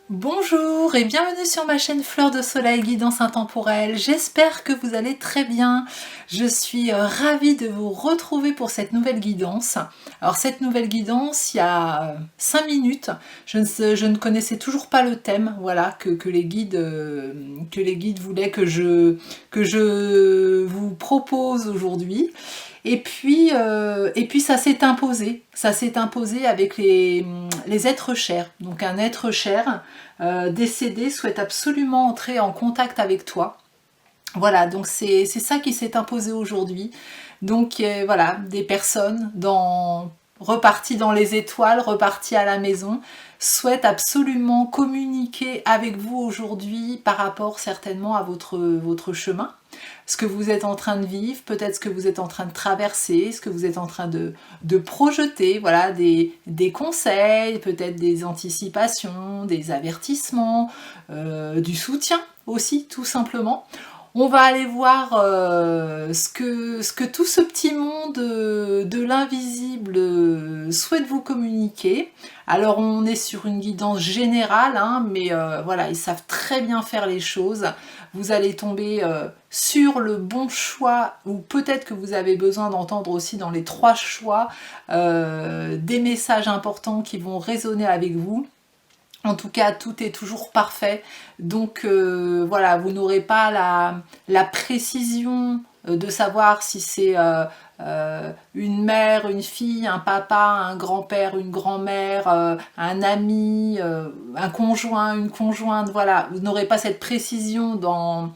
Bonjour et bienvenue sur ma chaîne Fleur de Soleil Guidance Intemporelle. J'espère que vous allez très bien. Je suis ravie de vous retrouver pour cette nouvelle guidance. Alors cette nouvelle guidance, il y a 5 minutes, je ne connaissais toujours pas le thème, voilà, que les guides voulaient que je vous propose aujourd'hui. Et puis ça s'est imposé avec les êtres chers. Donc un être cher décédé souhaite absolument entrer en contact avec toi. Voilà, donc c'est ça qui s'est imposé aujourd'hui. Donc voilà, des personnes reparties dans les étoiles, reparties à la maison, souhaitent absolument communiquer avec vous aujourd'hui par rapport certainement à votre chemin, ce que vous êtes en train de vivre, peut-être ce que vous êtes en train de traverser, ce que vous êtes en train de projeter, voilà, des conseils, peut-être des anticipations, des avertissements, du soutien aussi, tout simplement. On va aller voir ce que tout ce petit monde de l'invisible souhaite vous communiquer. Alors on est sur une guidance générale, hein, mais voilà, ils savent très bien faire les choses. Vous allez tomber sur le bon choix, ou peut-être que vous avez besoin d'entendre aussi dans les 3 choix des messages importants qui vont résonner avec vous. En tout cas, tout est toujours parfait. Donc voilà, vous n'aurez pas la précision de savoir si c'est une mère, une fille, un papa, un grand-père, une grand-mère, un ami, un conjoint, une conjointe. Voilà, vous n'aurez pas cette précision dans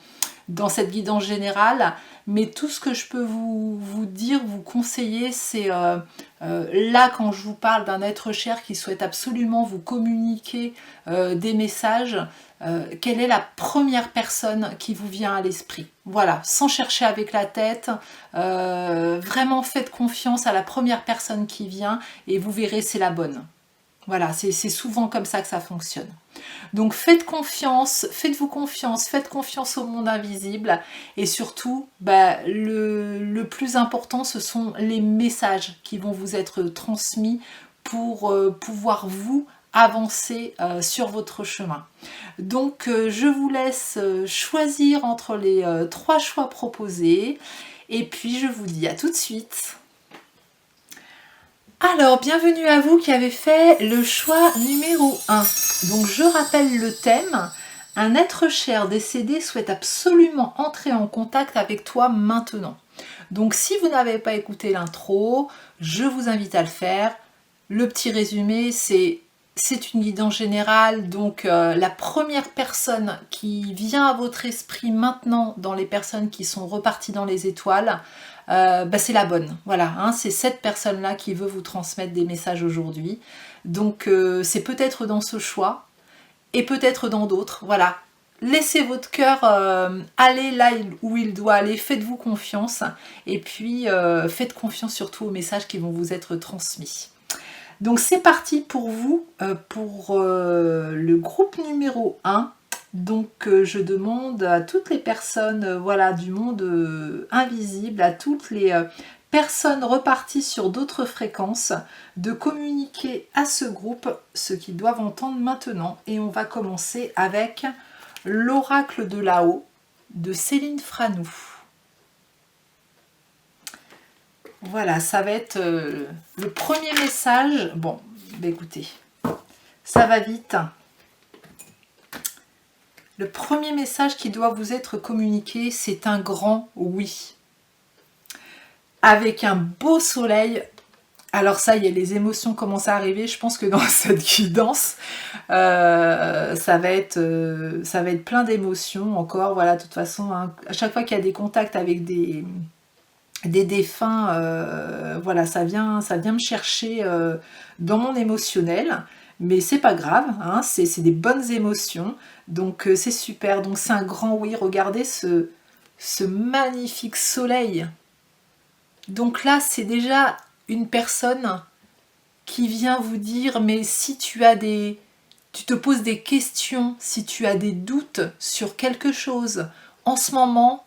cette guidance générale, mais tout ce que je peux vous dire, vous conseiller, c'est là quand je vous parle d'un être cher qui souhaite absolument vous communiquer des messages, quelle est la première personne qui vous vient à l'esprit? Voilà, sans chercher avec la tête, vraiment faites confiance à la première personne qui vient et vous verrez c'est la bonne. Voilà, c'est souvent comme ça que ça fonctionne. Donc faites confiance, faites-vous confiance, faites confiance au monde invisible et surtout, le plus important, ce sont les messages qui vont vous être transmis pour pouvoir vous avancer sur votre chemin. Donc je vous laisse choisir entre les 3 choix proposés et puis je vous dis à tout de suite. Alors, bienvenue à vous qui avez fait le choix numéro 1. Donc, je rappelle le thème. Un être cher décédé souhaite absolument entrer en contact avec toi maintenant. Donc, si vous n'avez pas écouté l'intro, je vous invite à le faire. Le petit résumé, c'est une guidance générale, donc la première personne qui vient à votre esprit maintenant dans les personnes qui sont reparties dans les étoiles, c'est la bonne. Voilà, hein, c'est cette personne-là qui veut vous transmettre des messages aujourd'hui. Donc c'est peut-être dans ce choix et peut-être dans d'autres. Voilà, laissez votre cœur aller là où il doit aller, faites-vous confiance et puis faites confiance surtout aux messages qui vont vous être transmis. Donc c'est parti pour vous, pour le groupe numéro 1. Donc je demande à toutes les personnes voilà, du monde invisible, à toutes les personnes reparties sur d'autres fréquences, de communiquer à ce groupe ce qu'ils doivent entendre maintenant. Et on va commencer avec l'oracle de là-haut de Céline Franou. Voilà, ça va être le premier message. Bon, écoutez, ça va vite. Le premier message qui doit vous être communiqué, c'est un grand oui. Avec un beau soleil. Alors ça y est, les émotions commencent à arriver. Je pense que dans cette guidance, ça va être plein d'émotions encore. Voilà, de toute façon, hein, à chaque fois qu'il y a des contacts avec des défunts, voilà, ça vient me chercher dans mon émotionnel, mais c'est pas grave, hein, c'est des bonnes émotions, donc c'est super, donc c'est un grand oui. Regardez ce magnifique soleil. Donc là, c'est déjà une personne qui vient vous dire, mais si tu te poses des questions, si tu as des doutes sur quelque chose en ce moment,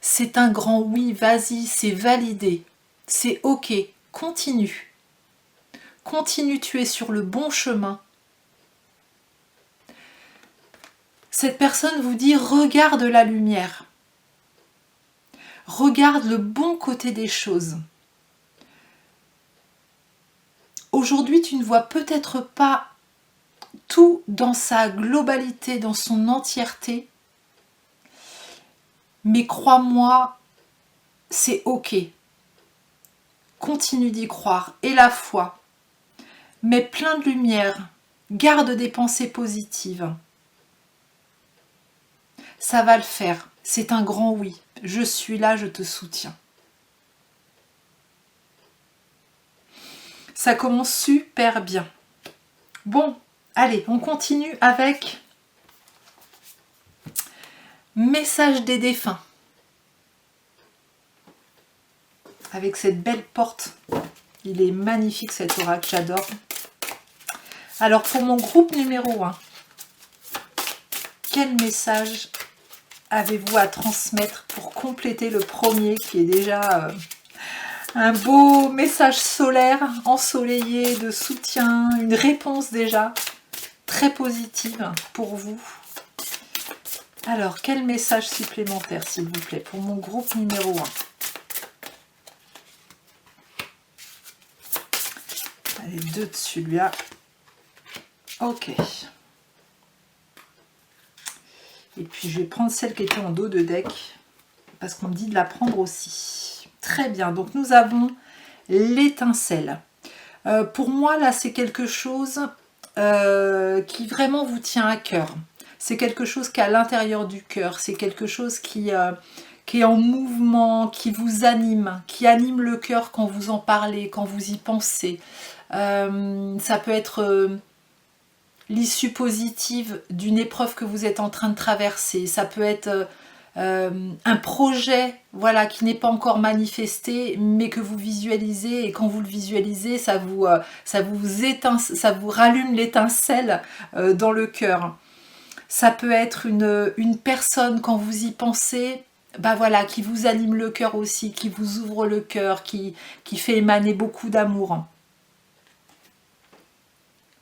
c'est un grand oui, vas-y, c'est validé, c'est ok, continue. Continue, tu es sur le bon chemin. Cette personne vous dit regarde la lumière. Regarde le bon côté des choses. Aujourd'hui, tu ne vois peut-être pas tout dans sa globalité, dans son entièreté, mais crois-moi, c'est ok. Continue d'y croire. Et la foi. Mets plein de lumière. Garde des pensées positives. Ça va le faire. C'est un grand oui. Je suis là, je te soutiens. Ça commence super bien. Bon, allez, on continue avec message des défunts. Avec cette belle porte. Il est magnifique cet oracle, j'adore. Alors pour mon groupe numéro 1, quel message avez-vous à transmettre pour compléter le premier qui est déjà un beau message solaire, ensoleillé, de soutien, une réponse déjà très positive pour vous. Alors, quel message supplémentaire, s'il vous plaît, pour mon groupe numéro 1? Allez, 2 de celui-là. Ok. Et puis, je vais prendre celle qui était en dos de deck, parce qu'on me dit de la prendre aussi. Très bien, donc nous avons l'étincelle. Pour moi, là, c'est quelque chose qui vraiment vous tient à cœur. C'est quelque chose qui est à l'intérieur du cœur. C'est quelque chose qui est en mouvement, qui vous anime, qui anime le cœur quand vous en parlez, quand vous y pensez. Ça peut être l'issue positive d'une épreuve que vous êtes en train de traverser. Ça peut être un projet, voilà, qui n'est pas encore manifesté, mais que vous visualisez, et quand vous le visualisez, ça vous rallume l'étincelle dans le cœur. Ça peut être une personne, quand vous y pensez, bah voilà, qui vous anime le cœur aussi, qui vous ouvre le cœur, qui fait émaner beaucoup d'amour.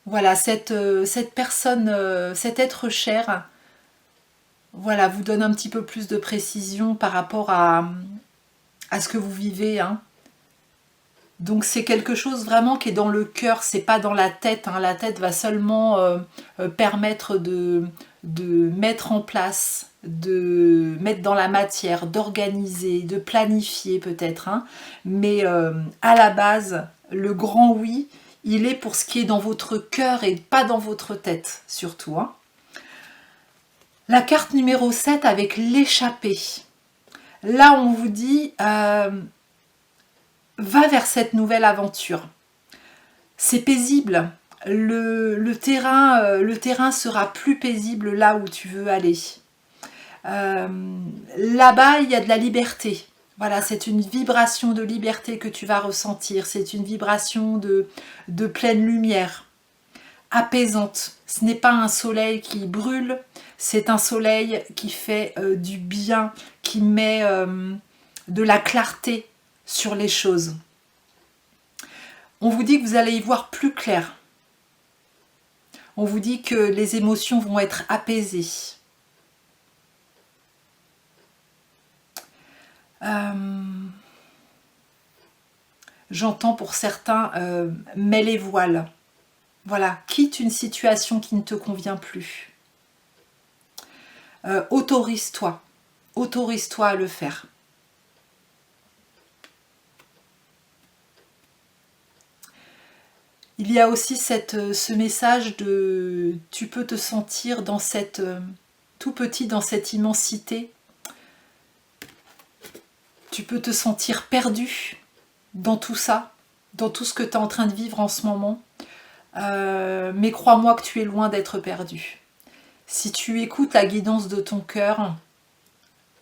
Voilà, cette personne, cet être cher, voilà, vous donne un petit peu plus de précision par rapport à ce que vous vivez. Hein. Donc c'est quelque chose vraiment qui est dans le cœur, c'est pas dans la tête. Hein. La tête va seulement permettre de mettre en place, de mettre dans la matière, d'organiser, de planifier peut-être. Hein. Mais à la base, le grand oui, il est pour ce qui est dans votre cœur et pas dans votre tête surtout. Hein. La carte numéro 7 avec l'échappée. Là, on vous dit, va vers cette nouvelle aventure. C'est paisible. Le terrain sera plus paisible là où tu veux aller. Là-bas, il y a de la liberté. Voilà, c'est une vibration de liberté que tu vas ressentir. C'est une vibration de pleine lumière, apaisante. Ce n'est pas un soleil qui brûle, c'est un soleil qui fait du bien, qui met de la clarté sur les choses. On vous dit que vous allez y voir plus clair. On vous dit que les émotions vont être apaisées. J'entends pour certains, mets les voiles. Voilà, quitte une situation qui ne te convient plus. Autorise-toi à le faire. Il y a aussi ce message de tu peux te sentir dans cette tout petit dans cette immensité. Tu peux te sentir perdu dans tout ça, dans tout ce que tu es en train de vivre en ce moment. Mais crois-moi que tu es loin d'être perdu. Si tu écoutes la guidance de ton cœur,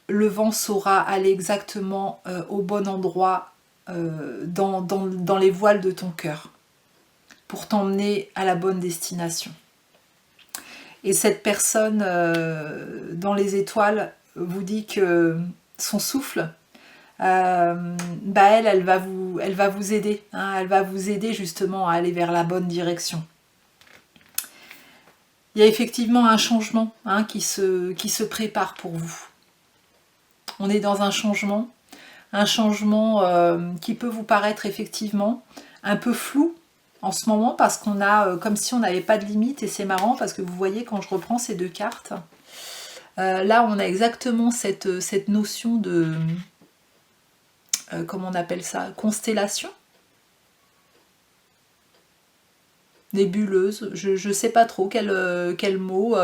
le vent saura aller exactement au bon endroit dans les voiles de ton cœur pour t'emmener à la bonne destination. Et cette personne dans les étoiles vous dit que son souffle, elle va vous aider. Hein, elle va vous aider justement à aller vers la bonne direction. il y a effectivement un changement hein, qui se prépare pour vous. On est dans un changement qui peut vous paraître effectivement un peu flou en ce moment parce qu'on a comme si on n'avait pas de limite, et c'est marrant parce que vous voyez quand je reprends ces deux cartes, là on a exactement cette notion de comment on appelle ça, constellation, nébuleuse, je ne sais pas trop quel mot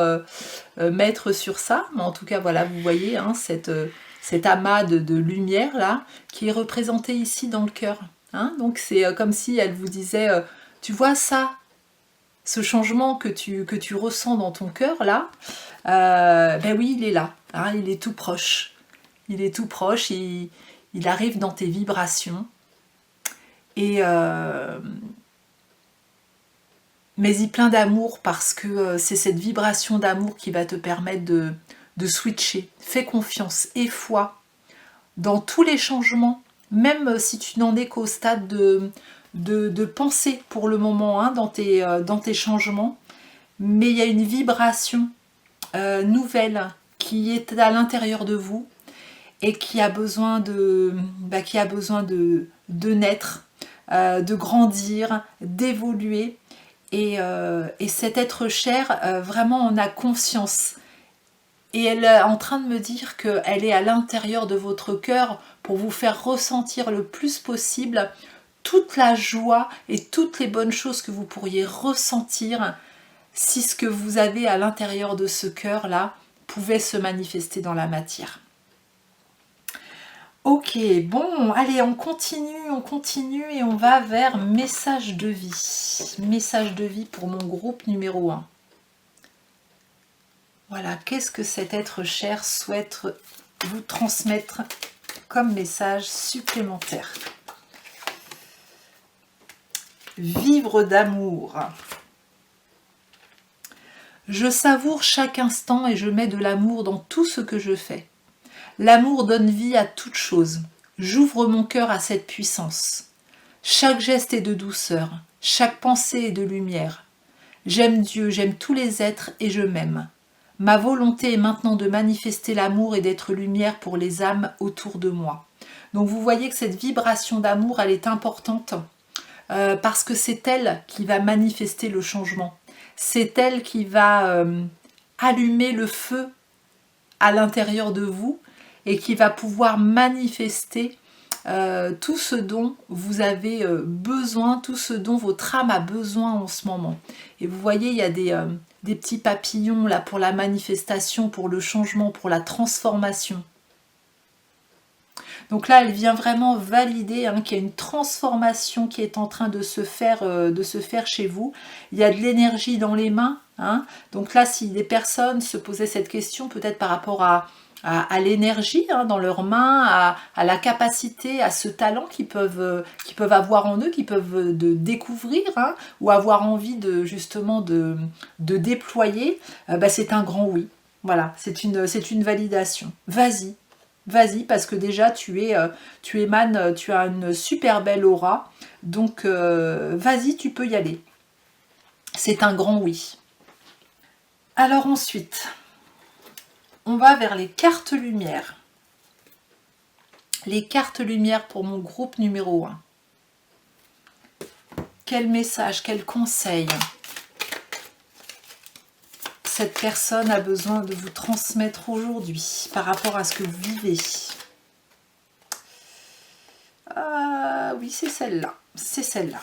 mettre sur ça, mais en tout cas voilà, vous voyez hein, cet amas de lumière là qui est représenté ici dans le cœur. Hein, donc c'est comme si elle vous disait, tu vois ça, ce changement que tu ressens dans ton cœur là, ben oui il est là, hein, il est tout proche, il arrive dans tes vibrations, et mais il plein d'amour parce que c'est cette vibration d'amour qui va te permettre de switcher. Fais confiance et foi dans tous les changements, même si tu n'en es qu'au stade de pensée pour le moment hein, dans tes changements, mais il y a une vibration nouvelle qui est à l'intérieur de vous et qui a besoin de naître, de grandir, d'évoluer. Et cet être cher, vraiment en a conscience. Et elle est en train de me dire qu'elle est à l'intérieur de votre cœur pour vous faire ressentir le plus possible toute la joie et toutes les bonnes choses que vous pourriez ressentir si ce que vous avez à l'intérieur de ce cœur-là pouvait se manifester dans la matière. Ok, bon, allez, on continue et on va vers message de vie. Message de vie pour mon groupe numéro 1. Voilà, qu'est-ce que cet être cher souhaite vous transmettre comme message supplémentaire? Vivre d'amour. Je savoure chaque instant et je mets de l'amour dans tout ce que je fais. L'amour donne vie à toute chose. J'ouvre mon cœur à cette puissance. Chaque geste est de douceur, chaque pensée est de lumière. J'aime Dieu, j'aime tous les êtres et je m'aime. Ma volonté est maintenant de manifester l'amour et d'être lumière pour les âmes autour de moi. Donc vous voyez que cette vibration d'amour, elle est importante parce que c'est elle qui va manifester le changement. C'est elle qui va allumer le feu à l'intérieur de vous et qui va pouvoir manifester tout ce dont vous avez besoin, tout ce dont votre âme a besoin en ce moment. Et vous voyez, il y a des petits papillons là pour la manifestation, pour le changement, pour la transformation. Donc là, elle vient vraiment valider hein, qu'il y a une transformation qui est en train de se faire chez vous. Il y a de l'énergie dans les mains. Hein. Donc là, si des personnes se posaient cette question, peut-être par rapport à l'énergie hein, dans leurs mains, à la capacité, à ce talent qu'ils peuvent avoir en eux, qu'ils peuvent découvrir hein, ou avoir envie justement de déployer, c'est un grand oui. Voilà, c'est une validation. Vas-y, parce que déjà tu émanes, tu as une super belle aura, donc vas-y, tu peux y aller. C'est un grand oui. Alors ensuite, on va vers les cartes lumière. Les cartes lumière pour mon groupe numéro 1. Quel message, quel conseil cette personne a besoin de vous transmettre aujourd'hui par rapport à ce que vous vivez? Ah oui, c'est celle-là. C'est celle-là.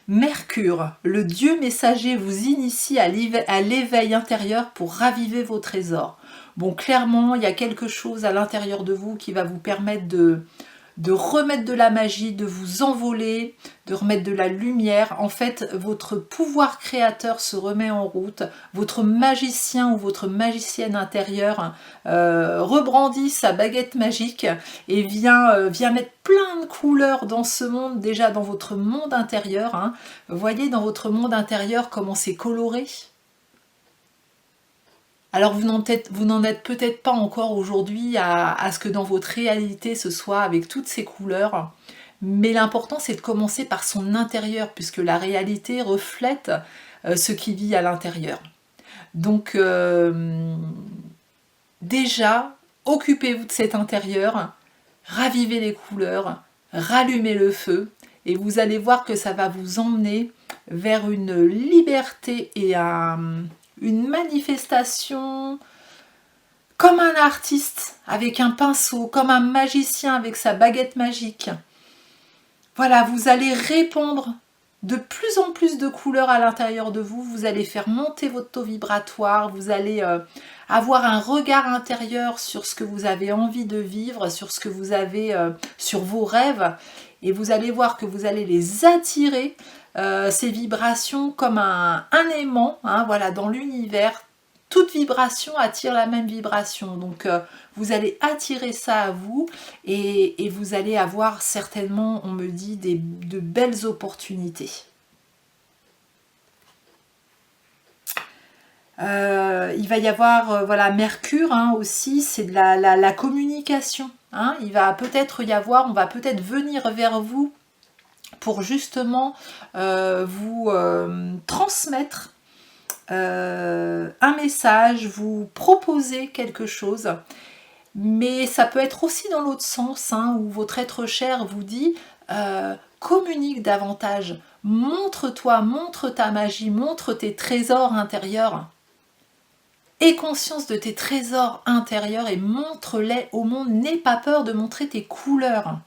Mercure, le dieu messager, vous initie à l'éveil intérieur pour raviver vos trésors. Bon, clairement, il y a quelque chose à l'intérieur de vous qui va vous permettre de remettre de la magie, de vous envoler, de remettre de la lumière. En fait, votre pouvoir créateur se remet en route. Votre magicien ou votre magicienne intérieure rebrandit sa baguette magique et vient mettre plein de couleurs dans ce monde, déjà dans votre monde intérieur. Hein. Vous voyez dans votre monde intérieur comment c'est coloré. Alors vous n'en êtes peut-être pas encore aujourd'hui à ce que dans votre réalité ce soit avec toutes ces couleurs, Mais l'important, c'est de commencer par son intérieur, puisque la réalité reflète ce qui vit à l'intérieur. Donc, déjà, occupez-vous de cet intérieur, ravivez les couleurs, rallumez le feu, et vous allez voir que ça va vous emmener vers une liberté et une manifestation comme un artiste avec un pinceau, comme un magicien avec sa baguette magique. Voilà, vous allez répandre de plus en plus de couleurs à l'intérieur de vous, vous allez faire monter votre taux vibratoire, vous allez avoir un regard intérieur sur ce que vous avez envie de vivre, sur ce que vous avez, sur vos rêves, et vous allez voir que vous allez les attirer, ces vibrations comme un aimant, hein, voilà, dans l'univers. Toute vibration attire la même vibration, donc vous allez attirer ça à vous et vous allez avoir certainement, on me dit, de belles opportunités. Il va y avoir voilà, Mercure hein, aussi, c'est de la communication. Hein. Il va peut-être y avoir, on va peut-être venir vers vous pour justement vous transmettre un message, vous proposer quelque chose, mais ça peut être aussi dans l'autre sens, hein, où votre être cher vous dit communique davantage, montre-toi, montre ta magie, montre tes trésors intérieurs, aie conscience de tes trésors intérieurs et montre-les au monde, n'aie pas peur de montrer tes couleurs.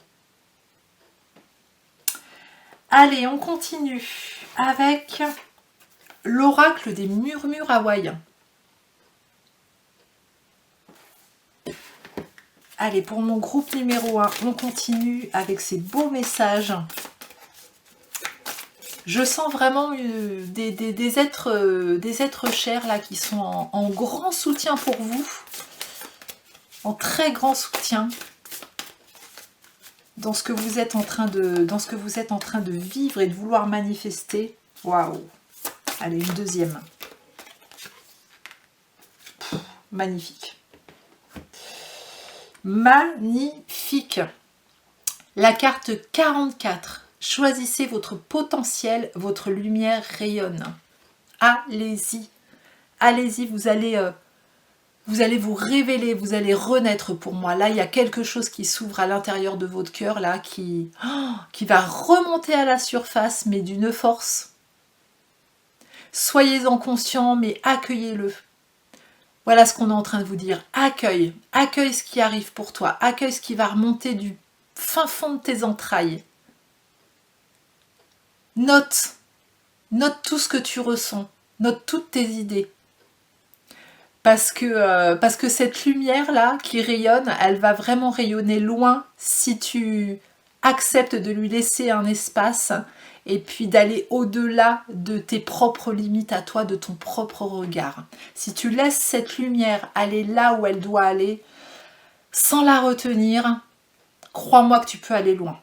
Allez, on continue avec l'oracle des murmures hawaïens. Allez, pour mon groupe numéro 1, on continue avec ces beaux messages. Je sens vraiment des êtres chers là qui sont en grand soutien pour vous, en très grand soutien dans ce que vous êtes en train de vivre et de vouloir manifester. Waouh! Allez, une deuxième. Magnifique. Magnifique. La carte 44. Choisissez votre potentiel, votre lumière rayonne. Allez-y. Allez-y, vous allez vous révéler, vous allez renaître pour moi. Là, il y a quelque chose qui s'ouvre à l'intérieur de votre cœur, là, qui va remonter à la surface, mais d'une force. Soyez-en conscients, mais accueillez-le. Voilà ce qu'on est en train de vous dire. Accueille. Accueille ce qui arrive pour toi. Accueille ce qui va remonter du fin fond de tes entrailles. Note. Note tout ce que tu ressens. Note toutes tes idées. Parce que cette lumière-là qui rayonne, elle va vraiment rayonner loin si tu acceptes de lui laisser un espace et puis d'aller au-delà de tes propres limites à toi, de ton propre regard. Si tu laisses cette lumière aller là où elle doit aller, sans la retenir, crois-moi que tu peux aller loin.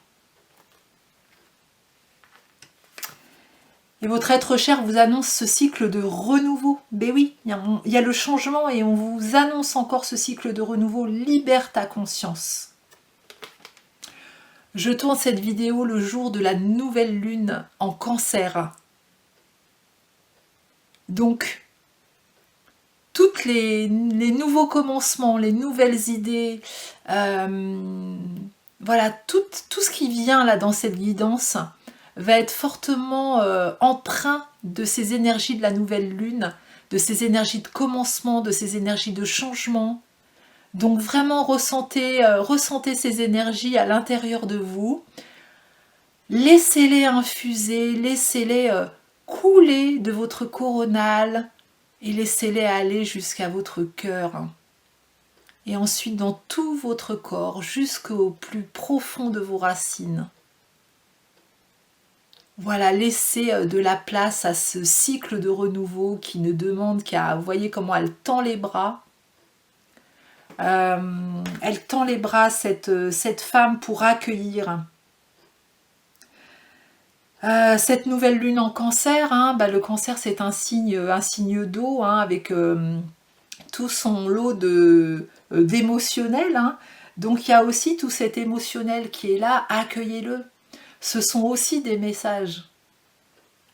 Et votre être cher vous annonce ce cycle de renouveau. Ben oui, il y a le changement et on vous annonce encore ce cycle de renouveau. Libère ta conscience. Je tourne cette vidéo le jour de la nouvelle lune en Cancer. Donc, toutes les nouveaux commencements, les nouvelles idées, voilà, tout ce qui vient là dans cette guidance va être fortement empreint de ces énergies de la nouvelle lune, de ces énergies de commencement, de ces énergies de changement. Donc vraiment ressentez ces énergies à l'intérieur de vous. Laissez-les infuser, laissez-les couler de votre coronale et laissez-les aller jusqu'à votre cœur. Et ensuite dans tout votre corps, jusqu'au plus profond de vos racines. Voilà, laissez de la place à ce cycle de renouveau qui ne demande qu'à... Vous voyez comment elle tend les bras. Elle tend les bras, cette femme, pour accueillir cette nouvelle lune en Cancer. Hein. Le Cancer, c'est un signe d'eau, hein, avec tout son lot d'émotionnel. Hein. Donc, il y a aussi tout cet émotionnel qui est là. Accueillez-le. ce sont aussi des messages.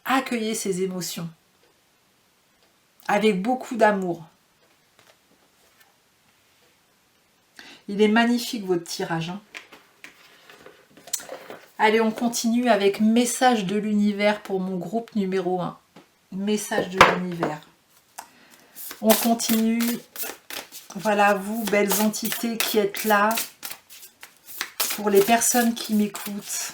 Accueillez ces émotions avec beaucoup d'amour. Il est magnifique votre tirage. Hein. Allez, on continue avec message de l'univers pour mon groupe numéro 1. Message de l'univers. On continue. Voilà, vous, belles entités qui êtes là. Pour les personnes qui m'écoutent.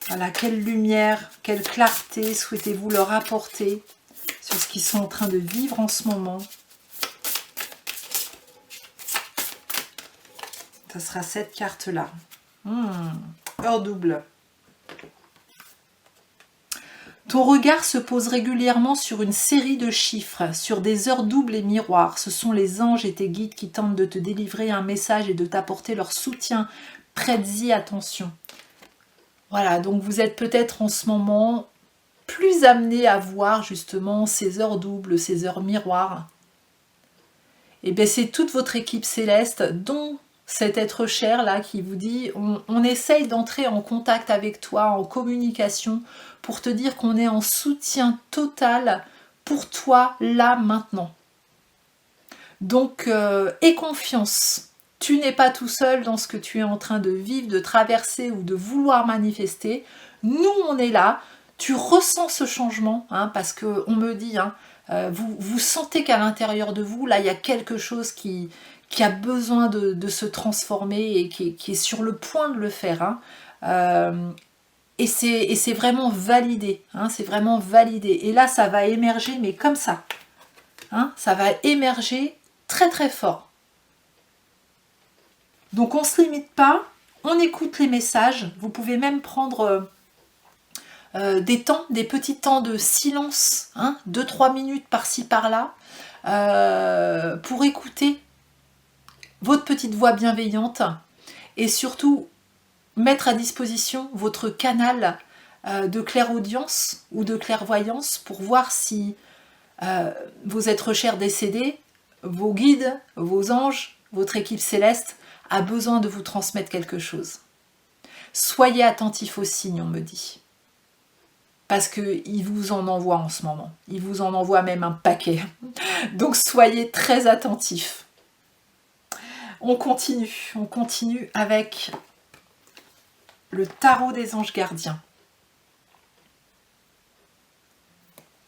Voilà, quelle lumière, quelle clarté souhaitez-vous leur apporter sur ce qu'ils sont en train de vivre en ce moment. Ça sera cette carte-là. Heure double. Ton regard se pose régulièrement sur une série de chiffres, sur des heures doubles et miroirs. Ce sont les anges et tes guides qui tentent de te délivrer un message et de t'apporter leur soutien. Prête-y attention. Voilà, donc vous êtes peut-être en ce moment plus amené à voir justement ces heures doubles, ces heures miroirs. Et bien c'est toute votre équipe céleste, dont cet être cher là qui vous dit on essaye d'entrer en contact avec toi, en communication, pour te dire qu'on est en soutien total pour toi là maintenant. Donc aie confiance, tu n'es pas tout seul dans ce que tu es en train de vivre, de traverser ou de vouloir manifester. Nous on est là, tu ressens ce changement, hein, parce qu'on me dit, hein, vous sentez qu'à l'intérieur de vous, là il y a quelque chose qui a besoin de se transformer et qui est sur le point de le faire. Hein. Et c'est vraiment validé. Hein, c'est vraiment validé. Et là, ça va émerger, mais comme ça. Hein, ça va émerger très très fort. Donc on ne se limite pas, on écoute les messages. Vous pouvez même prendre des temps, des petits temps de silence, hein, 2-3 minutes par-ci par-là, pour écouter votre petite voix bienveillante et surtout mettre à disposition votre canal de clairaudience ou de clairvoyance pour voir si vos êtres chers décédés, vos guides, vos anges, votre équipe céleste a besoin de vous transmettre quelque chose. Soyez attentifs aux signes, on me dit. Parce qu'il vous en envoie en ce moment. Il vous en envoie même un paquet. Donc soyez très attentifs. On continue avec le tarot des anges gardiens.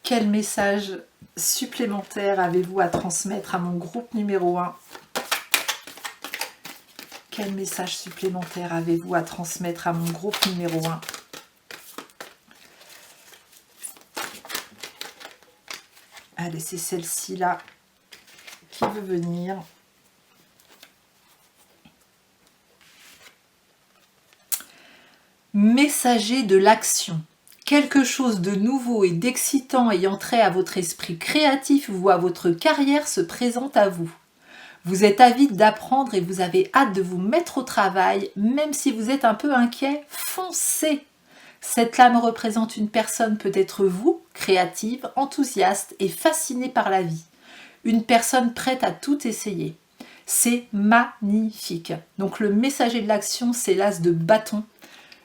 Quel message supplémentaire avez-vous à transmettre à mon groupe numéro 1? Quel message supplémentaire avez-vous à transmettre à mon groupe numéro 1? Allez, c'est celle-ci là qui veut venir. Messager de l'action. Quelque chose de nouveau et d'excitant ayant trait à votre esprit créatif ou à votre carrière se présente à vous. Vous êtes avide d'apprendre et vous avez hâte de vous mettre au travail, même si vous êtes un peu inquiet, foncez! Cette lame représente une personne, peut-être vous, créative, enthousiaste et fascinée par la vie. Une personne prête à tout essayer. C'est magnifique. Donc le messager de l'action, c'est l'as de bâton.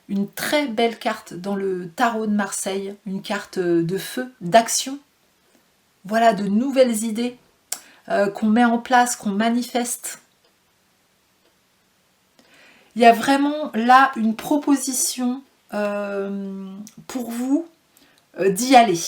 Une très belle carte dans le tarot de Marseille, une carte de feu, d'action. Voilà, de nouvelles idées qu'on met en place, qu'on manifeste. Il y a vraiment là une proposition pour vous d'y aller.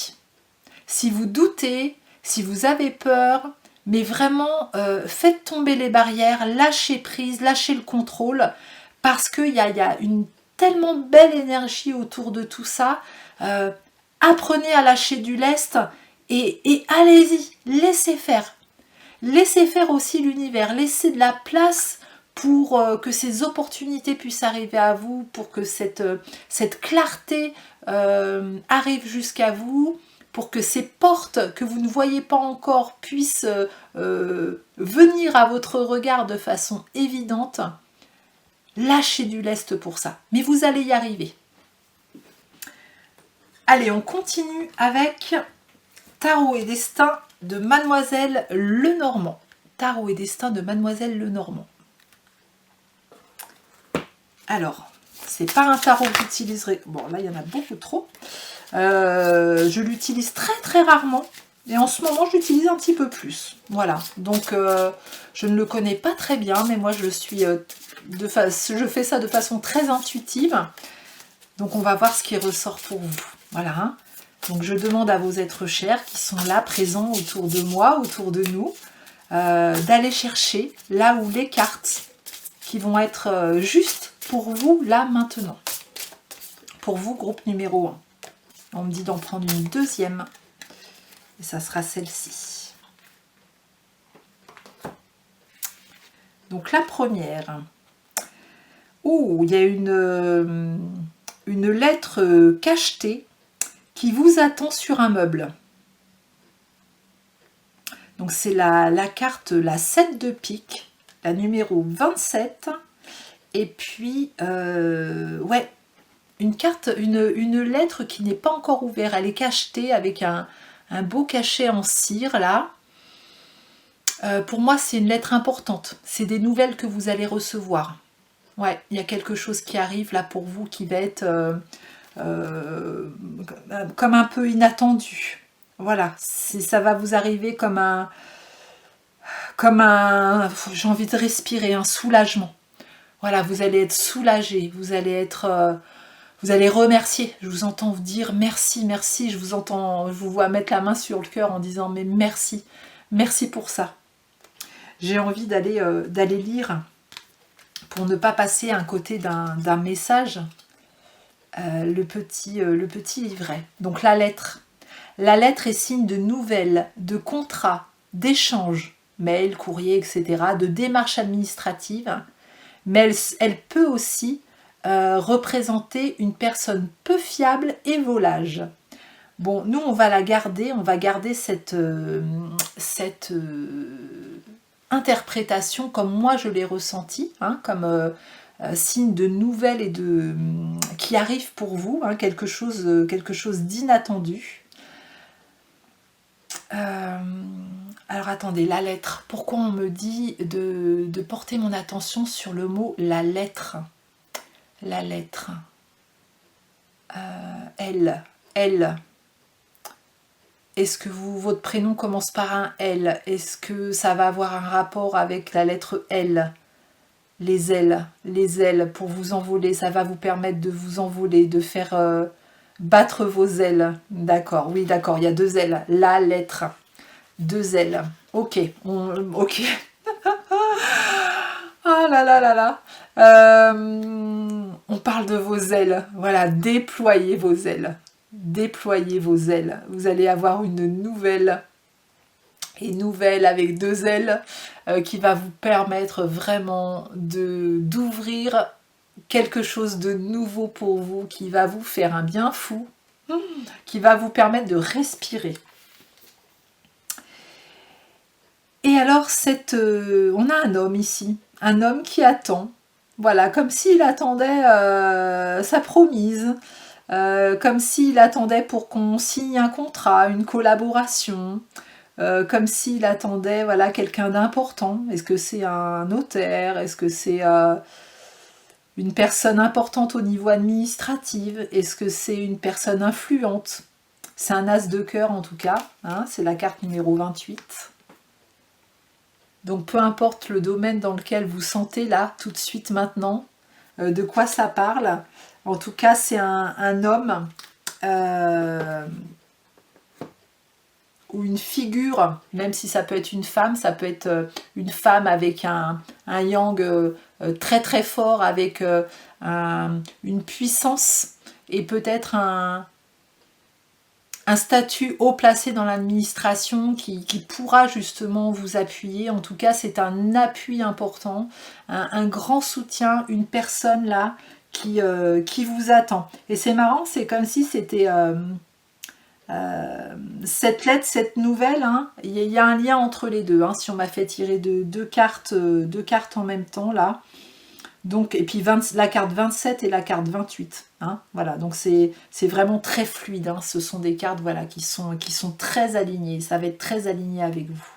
Si vous doutez, si vous avez peur, mais vraiment faites tomber les barrières, lâchez prise, lâchez le contrôle, parce qu'il y a une tellement belle énergie autour de tout ça. Apprenez à lâcher du lest et allez-y, laissez faire. Laissez faire aussi l'univers, laissez de la place pour que ces opportunités puissent arriver à vous, pour que cette clarté arrive jusqu'à vous, pour que ces portes que vous ne voyez pas encore puissent venir à votre regard de façon évidente. Lâchez du lest pour ça, mais vous allez y arriver. Allez, on continue avec Tarot et Destin de Mademoiselle Lenormand. Tarot et Destin de Mademoiselle Lenormand. Alors, c'est pas un tarot que j'utiliserai. Bon, là, il y en a beaucoup trop. Je l'utilise très très rarement. Et en ce moment, je l'utilise un petit peu plus. Voilà. Donc, je ne le connais pas très bien, mais moi, je fais ça de façon très intuitive. Donc, on va voir ce qui ressort pour vous. Voilà. Hein. Donc, je demande à vos êtres chers qui sont là, présents autour de moi, autour de nous, d'aller chercher là où les cartes qui vont être justes pour vous, là, maintenant. Pour vous, groupe numéro 1. On me dit d'en prendre une deuxième. Et ça sera celle-ci. Donc la première. Oh, il y a une lettre cachetée qui vous attend sur un meuble. Donc c'est la carte, la 7 de pique, la numéro 27. Et puis, ouais, une carte, une lettre qui n'est pas encore ouverte. Elle est cachetée avec un beau cachet en cire, là. Pour moi, c'est une lettre importante. C'est des nouvelles que vous allez recevoir. Ouais, il y a quelque chose qui arrive là pour vous qui va être comme un peu inattendu. Voilà, ça va vous arriver comme un j'ai envie de respirer, un soulagement. Voilà, vous allez être soulagé, vous allez remercier. Je vous entends vous dire merci, merci. Je vous vois mettre la main sur le cœur en disant mais merci, merci pour ça. J'ai envie d'aller lire pour ne pas passer à un côté d'un message. Le petit livret. Donc la lettre. La lettre est signe de nouvelles, de contrats, d'échanges, mail, courrier, etc., de démarches administratives. Mais elle peut aussi représenter une personne peu fiable et volage. Bon, nous, on va la garder, on va garder cette interprétation comme moi je l'ai ressentie, hein, comme signe de nouvelles et qui arrive pour vous, hein, quelque chose d'inattendu. Alors attendez, la lettre. Pourquoi on me dit de porter mon attention sur le mot la lettre? La lettre. Elle. Est-ce que votre prénom commence par un L? Est-ce que ça va avoir un rapport avec la lettre L? Les ailes pour vous envoler, ça va vous permettre de vous envoler, de faire battre vos ailes. D'accord, oui, d'accord, il y a 2 ailes. La lettre, 2 ailes. Ok, ok. Ah là là là là. On parle de vos ailes. Voilà, déployez vos ailes. Déployez vos ailes. Vous allez avoir une nouvelle avec 2 ailes qui va vous permettre vraiment d'ouvrir quelque chose de nouveau pour vous, qui va vous faire un bien fou, qui va vous permettre de respirer. Et alors, on a un homme ici, un homme qui attend, voilà, comme s'il attendait sa promise, comme s'il attendait pour qu'on signe un contrat, une collaboration, comme s'il attendait voilà, quelqu'un d'important. Est-ce que c'est un notaire? Est-ce que c'est une personne importante au niveau administratif? Est-ce que c'est une personne influente? C'est un as de cœur en tout cas, hein, c'est la carte numéro 28. Donc peu importe le domaine dans lequel vous sentez là, tout de suite maintenant, de quoi ça parle. En tout cas, c'est un homme ou une figure, même si ça peut être une femme, ça peut être une femme avec un yang très très fort, avec une puissance et peut-être un statut haut placé dans l'administration qui pourra justement vous appuyer. En tout cas, c'est un appui important, un grand soutien, une personne là qui vous attend. Et c'est marrant, c'est comme si c'était cette lettre, cette nouvelle, hein, il y a un lien entre les deux. Hein, si on m'a fait tirer deux cartes en même temps là. Donc, et puis la carte 27 et la carte 28. Hein, voilà, donc c'est vraiment très fluide. Hein, ce sont des cartes voilà, qui sont très alignées. Ça va être très aligné avec vous.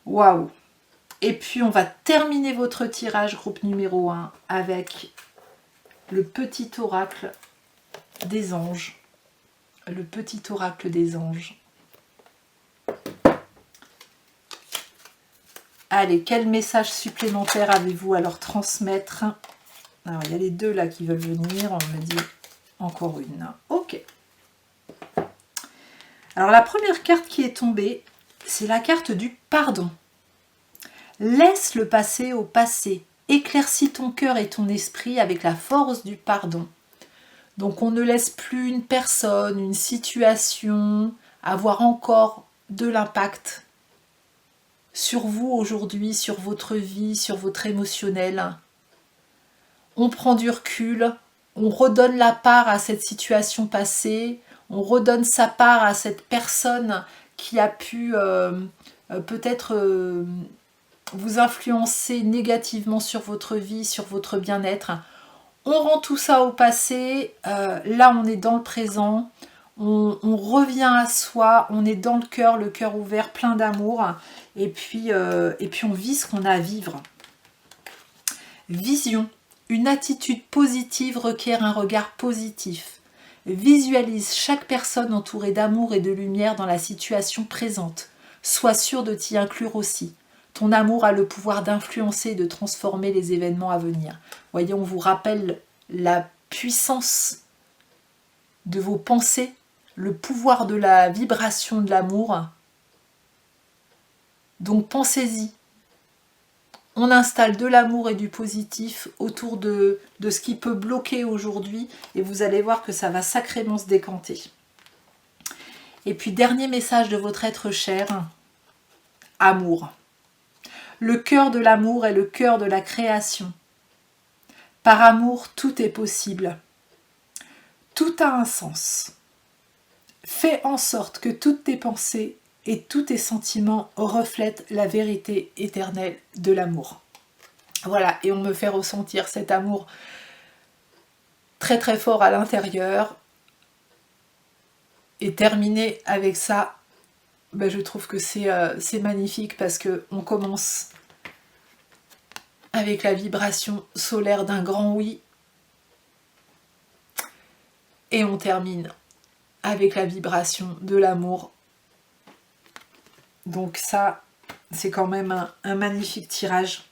Waouh! Et puis on va terminer votre tirage groupe numéro 1 avec le petit oracle des anges. Le petit oracle des anges. Allez, quel message supplémentaire avez-vous à leur transmettre? Alors, il y a les deux là qui veulent venir. On me dit encore une. Ok. Alors, la première carte qui est tombée, c'est la carte du pardon. Laisse le passé au passé. Éclaircis ton cœur et ton esprit avec la force du pardon. Donc, on ne laisse plus une personne, une situation avoir encore de l'impact sur vous aujourd'hui, sur votre vie, sur votre émotionnel. On prend du recul, on redonne la part à cette situation passée, on redonne sa part à cette personne qui a pu peut-être vous influencer négativement sur votre vie, sur votre bien-être. On rend tout ça au passé, là on est dans le présent, on revient à soi, on est dans le cœur ouvert, plein d'amour, et puis on vit ce qu'on a à vivre. Vision. Une attitude positive requiert un regard positif. Visualise chaque personne entourée d'amour et de lumière dans la situation présente. Sois sûr de t'y inclure aussi. Ton amour a le pouvoir d'influencer et de transformer les événements à venir. Voyez, on vous rappelle la puissance de vos pensées, le pouvoir de la vibration de l'amour. Donc pensez-y. On installe de l'amour et du positif autour de ce qui peut bloquer aujourd'hui et vous allez voir que ça va sacrément se décanter. Et puis dernier message de votre être cher, amour. Le cœur de l'amour est le cœur de la création. Par amour, tout est possible. Tout a un sens. Fais en sorte que toutes tes pensées et tous tes sentiments reflètent la vérité éternelle de l'amour. Voilà, et on me fait ressentir cet amour très très fort à l'intérieur. Et terminer avec ça, ben je trouve que c'est magnifique parce qu'on commence avec la vibration solaire d'un grand oui. Et on termine avec la vibration de l'amour. Donc ça, c'est quand même un magnifique tirage.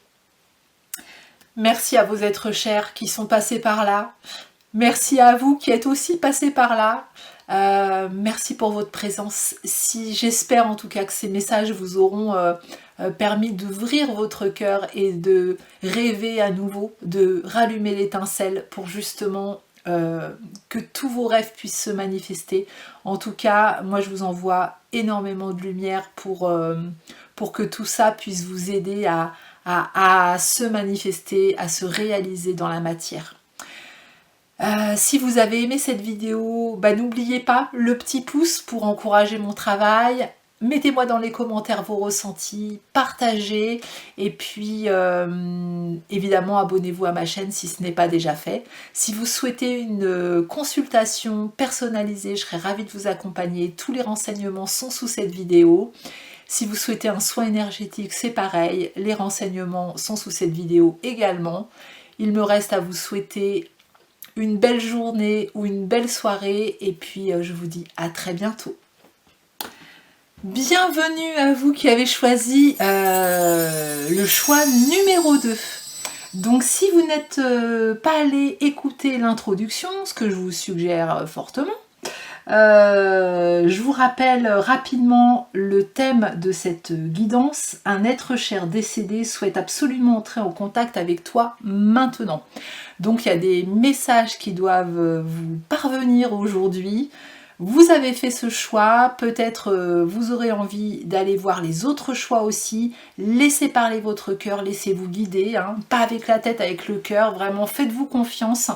Merci à vos êtres chers qui sont passés par là. Merci à vous qui êtes aussi passés par là. Merci pour votre présence. J'espère en tout cas que ces messages vous auront permis d'ouvrir votre cœur et de rêver à nouveau, de rallumer l'étincelle pour justement que tous vos rêves puissent se manifester. En tout cas, moi je vous envoie énormément de lumière pour que tout ça puisse vous aider à se manifester, à se réaliser dans la matière. Si vous avez aimé cette vidéo, bah, n'oubliez pas le petit pouce pour encourager mon travail. Mettez-moi dans les commentaires vos ressentis, partagez et puis évidemment abonnez-vous à ma chaîne si ce n'est pas déjà fait. Si vous souhaitez une consultation personnalisée, je serai ravie de vous accompagner. Tous les renseignements sont sous cette vidéo. Si vous souhaitez un soin énergétique, c'est pareil. Les renseignements sont sous cette vidéo également. Il me reste à vous souhaiter une belle journée ou une belle soirée et puis je vous dis à très bientôt. Bienvenue à vous qui avez choisi le choix numéro 2. Donc si vous n'êtes pas allé écouter l'introduction, ce que je vous suggère fortement, je vous rappelle rapidement le thème de cette guidance. Un être cher décédé souhaite absolument entrer en contact avec toi maintenant. Donc il y a des messages qui doivent vous parvenir aujourd'hui. Vous avez fait ce choix, peut-être vous aurez envie d'aller voir les autres choix aussi. Laissez parler votre cœur, laissez-vous guider, hein. Pas avec la tête, avec le cœur, vraiment faites-vous confiance.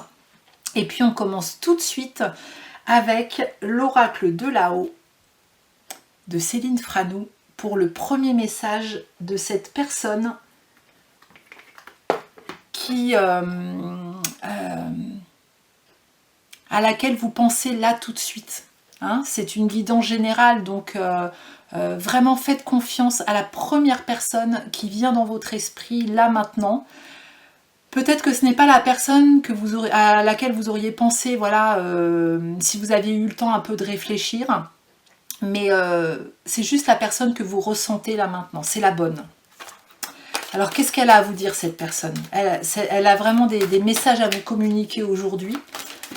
Et puis on commence tout de suite avec l'oracle de là-haut de Céline Franou pour le premier message de cette personne qui à laquelle vous pensez là tout de suite. Hein, c'est une guidance générale, donc vraiment faites confiance à la première personne qui vient dans votre esprit là maintenant. Peut-être que ce n'est pas la personne à laquelle vous auriez pensé, voilà, si vous aviez eu le temps un peu de réfléchir. Mais c'est juste la personne que vous ressentez là maintenant, c'est la bonne. Alors qu'est-ce qu'elle a à vous dire, cette personne? Elle a vraiment des messages à vous communiquer aujourd'hui.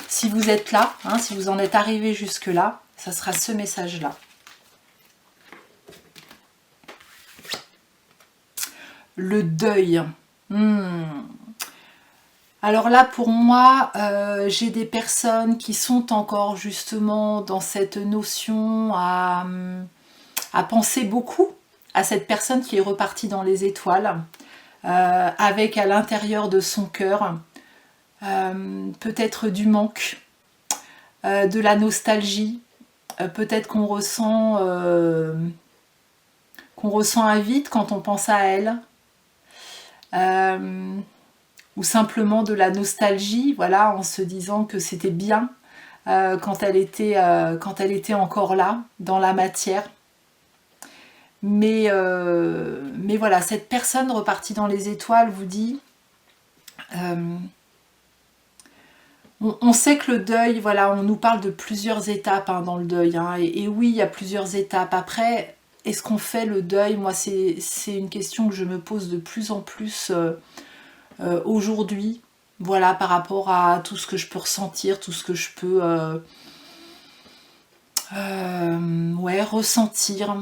Si vous êtes là, hein, si vous en êtes arrivé jusque là, ça sera ce message-là. Le deuil. Alors là, pour moi, j'ai des personnes qui sont encore justement dans cette notion à penser beaucoup à cette personne qui est repartie dans les étoiles, avec à l'intérieur de son cœur peut-être du manque, de la nostalgie, peut-être qu'on ressent un vide quand on pense à elle, ou simplement de la nostalgie, voilà, en se disant que c'était bien quand elle était encore là, dans la matière. Mais voilà, cette personne repartie dans les étoiles vous dit... on sait que le deuil, voilà, on nous parle de plusieurs étapes hein, dans le deuil. Hein, et oui, il y a plusieurs étapes. Après, est-ce qu'on fait le deuil? Moi, c'est une question que je me pose de plus en plus aujourd'hui. Voilà, par rapport à tout ce que je peux ressentir, tout ce que je peux ressentir.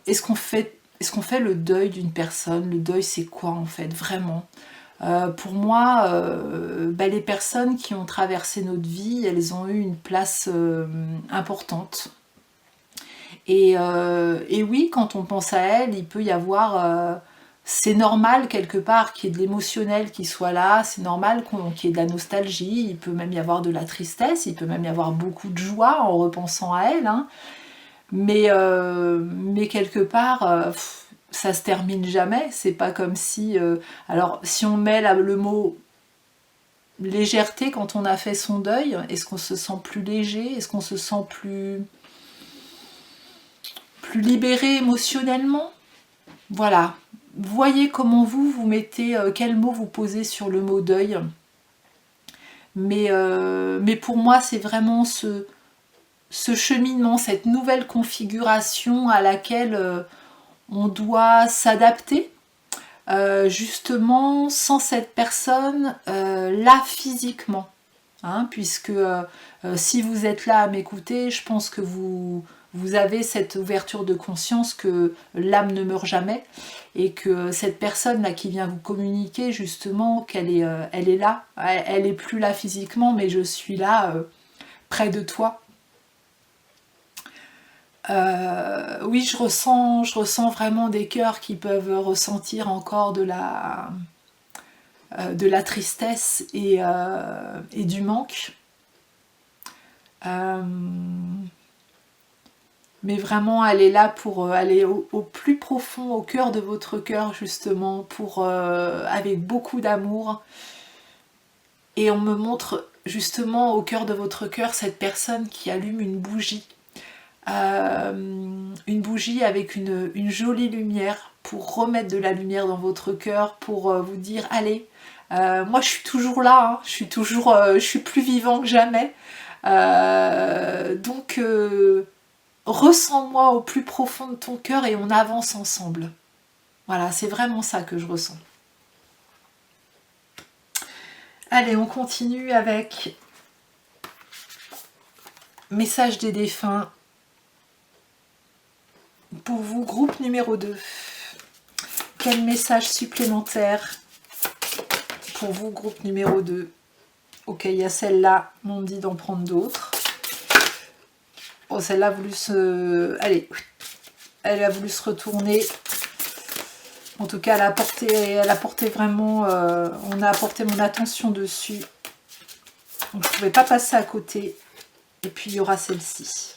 Est-ce qu'on fait le deuil d'une personne? Le deuil, c'est quoi en fait, vraiment? Pour moi, les personnes qui ont traversé notre vie, elles ont eu une place importante. Et oui, quand on pense à elles, il peut y avoir... c'est normal quelque part qu'il y ait de l'émotionnel qui soit là, c'est normal qu'il y ait de la nostalgie, il peut même y avoir de la tristesse, il peut même y avoir beaucoup de joie en repensant à elles. Hein. Mais quelque part... ça se termine jamais, c'est pas comme si... alors, si on met le mot légèreté quand on a fait son deuil, est-ce qu'on se sent plus léger? Est-ce qu'on se sent plus libéré émotionnellement? Voilà. Voyez comment vous mettez, quel mot vous posez sur le mot deuil. Mais pour moi, c'est vraiment ce cheminement, cette nouvelle configuration à laquelle... on doit s'adapter, justement, sans cette personne là physiquement. Hein, puisque si vous êtes là à m'écouter, je pense que vous avez cette ouverture de conscience que l'âme ne meurt jamais et que cette personne là qui vient vous communiquer, justement, elle est là. Elle est plus là physiquement, mais je suis là près de toi. Oui, je ressens vraiment des cœurs qui peuvent ressentir encore de la tristesse et du manque. Mais vraiment, elle est là pour aller au plus profond, au cœur de votre cœur, justement, avec beaucoup d'amour. Et on me montre, justement, au cœur de votre cœur, cette personne qui allume une bougie. Une bougie avec une jolie lumière pour remettre de la lumière dans votre cœur, pour vous dire allez, moi je suis toujours là, hein, je suis plus vivant que jamais, donc ressens-moi au plus profond de ton cœur et on avance ensemble. Voilà, c'est vraiment ça que je ressens. Allez, on continue avec message des défunts. Pour vous, groupe numéro 2, quel message supplémentaire pour vous, groupe numéro 2? Ok, il y a celle-là, on me dit d'en prendre d'autres. Oh, celle-là a voulu Allez, elle a voulu se retourner. En tout cas, elle a porté vraiment... on a apporté mon attention dessus. Donc, je ne pouvais pas passer à côté. Et puis, il y aura celle-ci.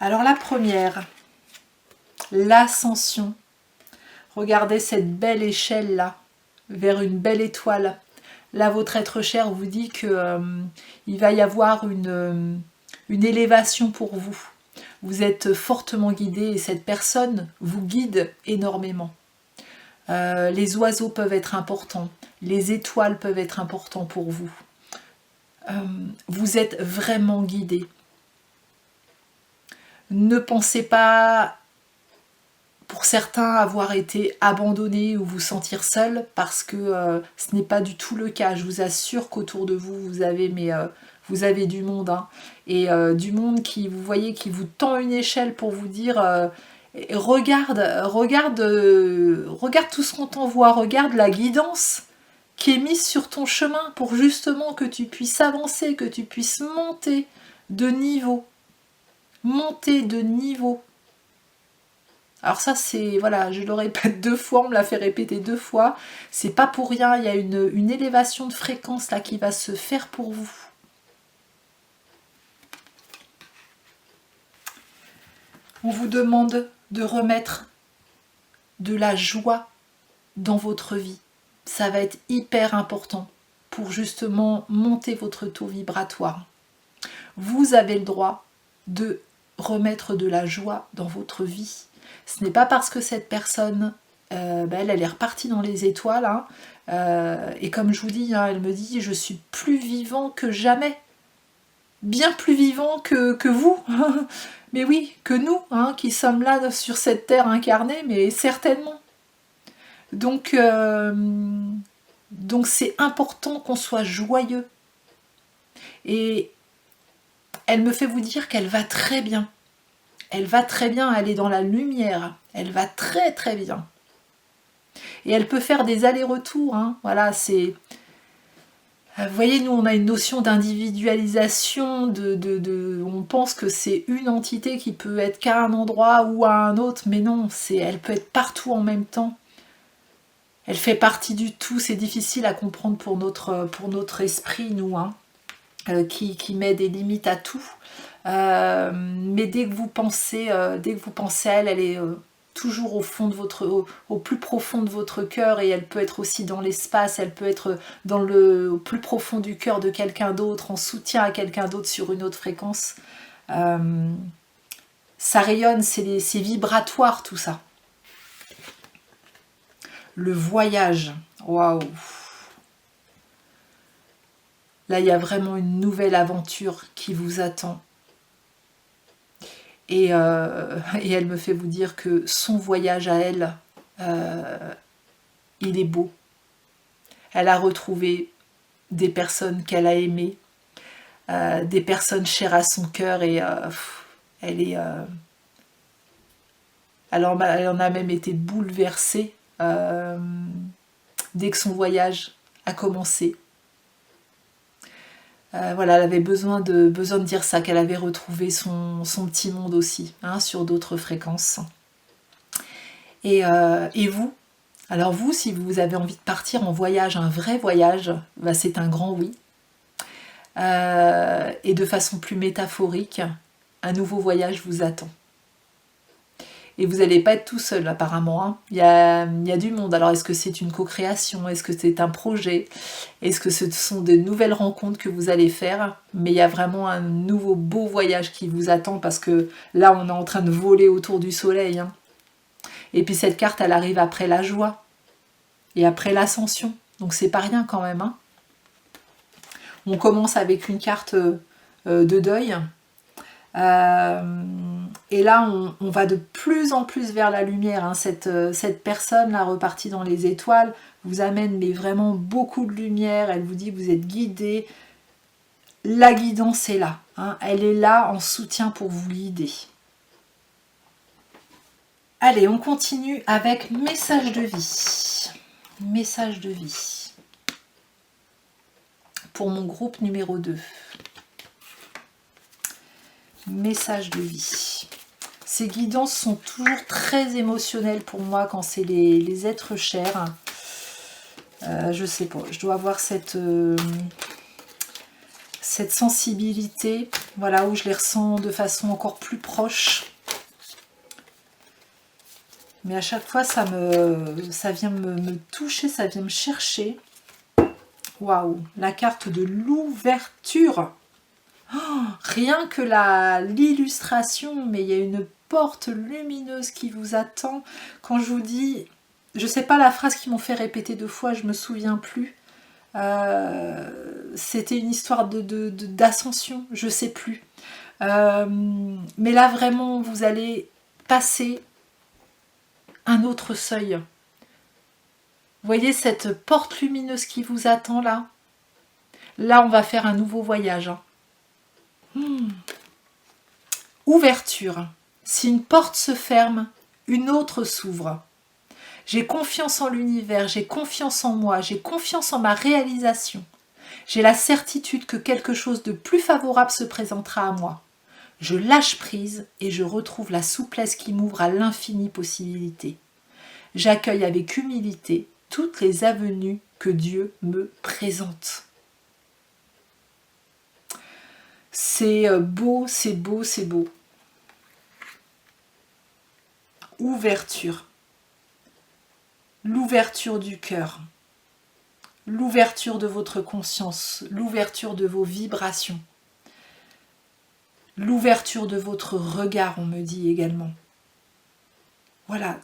Alors la première, l'ascension. Regardez cette belle échelle là, vers une belle étoile. Là, votre être cher vous dit que il va y avoir une élévation pour vous. Vous êtes fortement guidé et cette personne vous guide énormément. Les oiseaux peuvent être importants. Les étoiles peuvent être importants pour vous. Vous êtes vraiment guidé. Ne pensez pas, pour certains, avoir été abandonné ou vous sentir seul, parce que ce n'est pas du tout le cas. Je vous assure qu'autour de vous, vous avez du monde. Hein. Et du monde qui, vous voyez, qui vous tend une échelle pour vous dire regarde tout ce qu'on t'envoie, regarde la guidance qui est mise sur ton chemin pour justement que tu puisses avancer, que tu puisses monter de niveau. Monter de niveau. Alors ça c'est, voilà, je le répète 2 fois, on me l'a fait répéter 2 fois, c'est pas pour rien, il y a une élévation de fréquence là qui va se faire pour vous. On vous demande de remettre de la joie dans votre vie. Ça va être hyper important pour justement monter votre taux vibratoire. Vous avez le droit de remettre de la joie dans votre vie. Ce n'est pas parce que cette personne, elle est repartie dans les étoiles, hein, et comme je vous dis, hein, elle me dit « je suis plus vivant que jamais ». Bien plus vivant que vous, mais oui, que nous, hein, qui sommes là sur cette terre incarnée, mais certainement. Donc c'est important qu'on soit joyeux. Et elle me fait vous dire qu'elle va très bien. Elle va très bien, elle est dans la lumière. Elle va très très bien. Et elle peut faire des allers-retours. Hein. Voilà, c'est... Vous voyez, nous, on a une notion d'individualisation, on pense que c'est une entité qui peut être qu'à un endroit ou à un autre, mais non, elle peut être partout en même temps. Elle fait partie du tout, c'est difficile à comprendre pour notre esprit, nous, hein, qui met des limites à tout. Mais dès que vous pensez à elle, elle est toujours au plus profond de votre cœur, et elle peut être aussi dans l'espace, elle peut être au plus profond du cœur de quelqu'un d'autre, en soutien à quelqu'un d'autre sur une autre fréquence. Ça rayonne, c'est vibratoire tout ça. Le voyage, waouh! Là, il y a vraiment une nouvelle aventure qui vous attend. Et elle me fait vous dire que son voyage à elle, il est beau. Elle a retrouvé des personnes qu'elle a aimées, des personnes chères à son cœur, et elle en a même été bouleversée dès que son voyage a commencé. Voilà, elle avait besoin de dire ça, qu'elle avait retrouvé son petit monde aussi, hein, sur d'autres fréquences. Et vous, alors vous, si vous avez envie de partir en voyage, un vrai voyage, bah c'est un grand oui. Et de façon plus métaphorique, un nouveau voyage vous attend. Et vous n'allez pas être tout seul apparemment, hein. Il y a du monde. Alors est-ce que c'est une co-création? Est-ce que c'est un projet? Est-ce que ce sont de nouvelles rencontres que vous allez faire? Mais il y a vraiment un nouveau beau voyage qui vous attend, parce que là on est en train de voler autour du soleil, hein. Et puis cette carte, elle arrive après la joie et après l'ascension. Donc c'est pas rien quand même, hein. On commence avec une carte de deuil. Et là on va de plus en plus vers la lumière, hein. Cette personne là repartie dans les étoiles vous amène mais vraiment beaucoup de lumière. Elle vous dit que vous êtes guidé, la guidance est là, hein. Elle est là en soutien pour vous guider. Allez, on continue avec message de vie. Message de vie pour mon groupe numéro 2. Message de vie. Ces guidances sont toujours très émotionnelles pour moi quand c'est les êtres chers. Je sais pas, je dois avoir cette sensibilité, voilà, où je les ressens de façon encore plus proche. Mais à chaque fois, ça vient me toucher, ça vient me chercher. Waouh, la carte de l'ouverture. Oh, rien que l'illustration, mais il y a une porte lumineuse qui vous attend. Quand je vous dis je sais pas la phrase qu'ils m'ont fait répéter 2 fois, je me souviens plus. C'était une histoire d'ascension, je sais plus. Mais là vraiment, vous allez passer un autre seuil. Vous voyez cette porte lumineuse qui vous attend là? Là, on va faire un nouveau voyage. Ouverture. Si une porte se ferme, une autre s'ouvre. J'ai confiance en l'univers, j'ai confiance en moi, j'ai confiance en ma réalisation. J'ai la certitude que quelque chose de plus favorable se présentera à moi. Je lâche prise et je retrouve la souplesse qui m'ouvre à l'infinie possibilité. J'accueille avec humilité toutes les avenues que Dieu me présente. C'est beau, c'est beau, c'est beau. Ouverture. L'ouverture du cœur. L'ouverture de votre conscience. L'ouverture de vos vibrations. L'ouverture de votre regard, on me dit également. Voilà.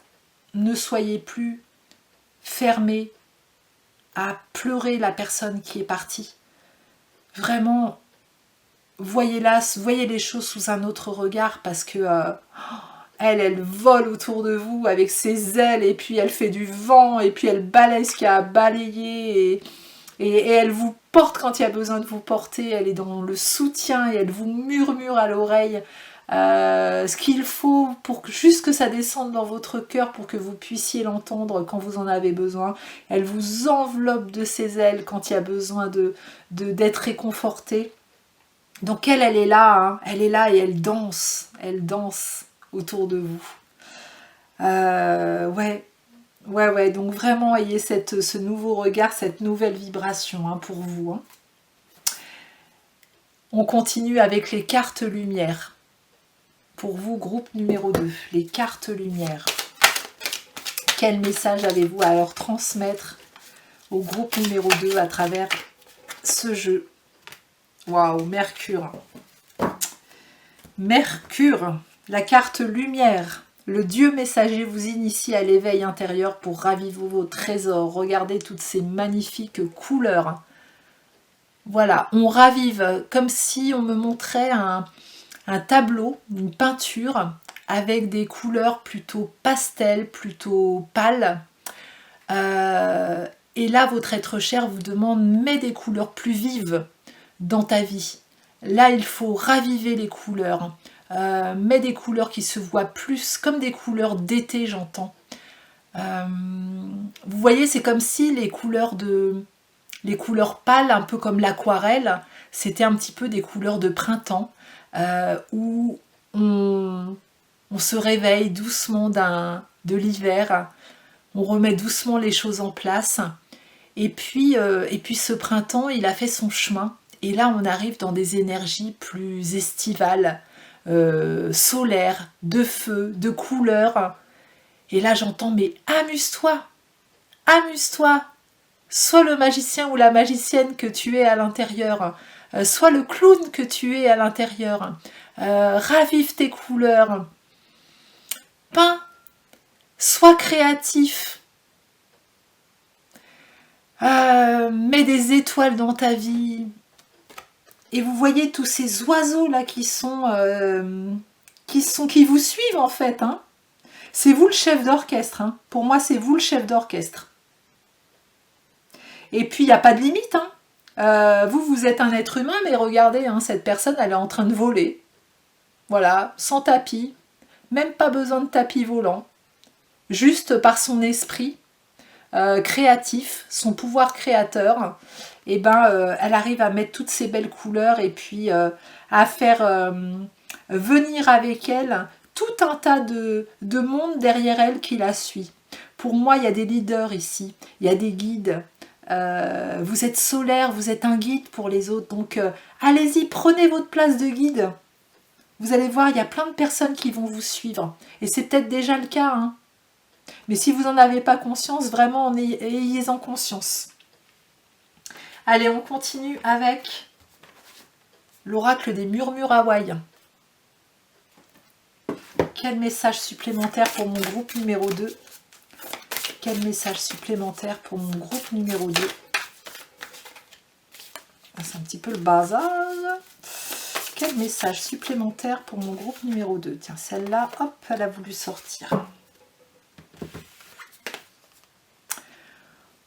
Ne soyez plus fermés à pleurer la personne qui est partie. Vraiment, voyez les choses sous un autre regard parce que elle vole autour de vous avec ses ailes et puis elle fait du vent et puis elle balaye ce qu'il y a à balayer et elle vous porte quand il y a besoin de vous porter, elle est dans le soutien et elle vous murmure à l'oreille ce qu'il faut pour juste que ça descende dans votre cœur pour que vous puissiez l'entendre quand vous en avez besoin. Elle vous enveloppe de ses ailes quand il y a besoin d'être réconforté. Donc elle est là, hein, elle est là et elle danse autour de vous. Ouais, donc vraiment ayez ce nouveau regard, cette nouvelle vibration hein, pour vous. Hein. On continue avec les cartes lumière. Pour vous, groupe numéro 2, les cartes lumière. Quel message avez-vous à leur transmettre au groupe numéro 2 à travers ce jeu? Waouh, Mercure. Mercure, la carte lumière. Le Dieu messager vous initie à l'éveil intérieur pour raviver vos trésors. Regardez toutes ces magnifiques couleurs. Voilà, on ravive comme si on me montrait un tableau, une peinture avec des couleurs plutôt pastel, plutôt pâles. Et là, votre être cher vous demande « mets des couleurs plus vives dans ta vie ». Là, il faut raviver les couleurs. Mets des couleurs qui se voient plus, comme des couleurs d'été, j'entends. Vous voyez, c'est comme si les couleurs pâles, un peu comme l'aquarelle, c'était un petit peu des couleurs de printemps. Où on se réveille doucement de l'hiver, on remet doucement les choses en place, et puis ce printemps, il a fait son chemin, et là on arrive dans des énergies plus estivales, solaires, de feu, de couleurs, et là j'entends, mais amuse-toi, amuse-toi, sois le magicien ou la magicienne que tu es à l'intérieur, sois le clown que tu es à l'intérieur, ravive tes couleurs, peins, sois créatif, mets des étoiles dans ta vie. Et vous voyez tous ces oiseaux là qui vous suivent en fait. Hein. C'est vous le chef d'orchestre. Hein. Pour moi, c'est vous le chef d'orchestre. Et puis, il n'y a pas de limite. Hein. Vous êtes un être humain, mais regardez, hein, cette personne, elle est en train de voler. Voilà, sans tapis. Même pas besoin de tapis volant. Juste par son esprit créatif, son pouvoir créateur, et elle arrive à mettre toutes ces belles couleurs et puis à faire venir avec elle tout un tas de monde derrière elle qui la suit. Pour moi, il y a des leaders ici, il y a des guides. Vous êtes solaire, vous êtes un guide pour les autres. Donc, allez-y, prenez votre place de guide. Vous allez voir, il y a plein de personnes qui vont vous suivre. Et c'est peut-être déjà le cas. Hein. Mais si vous n'en avez pas conscience, vraiment, ayez-en conscience. Allez, on continue avec l'oracle des murmures hawaïens. Quel message supplémentaire pour mon groupe numéro 2 ? Quel message supplémentaire pour mon groupe numéro 2? C'est un petit peu le bazar. Quel message supplémentaire pour mon groupe numéro 2? Tiens, celle-là, hop, elle a voulu sortir.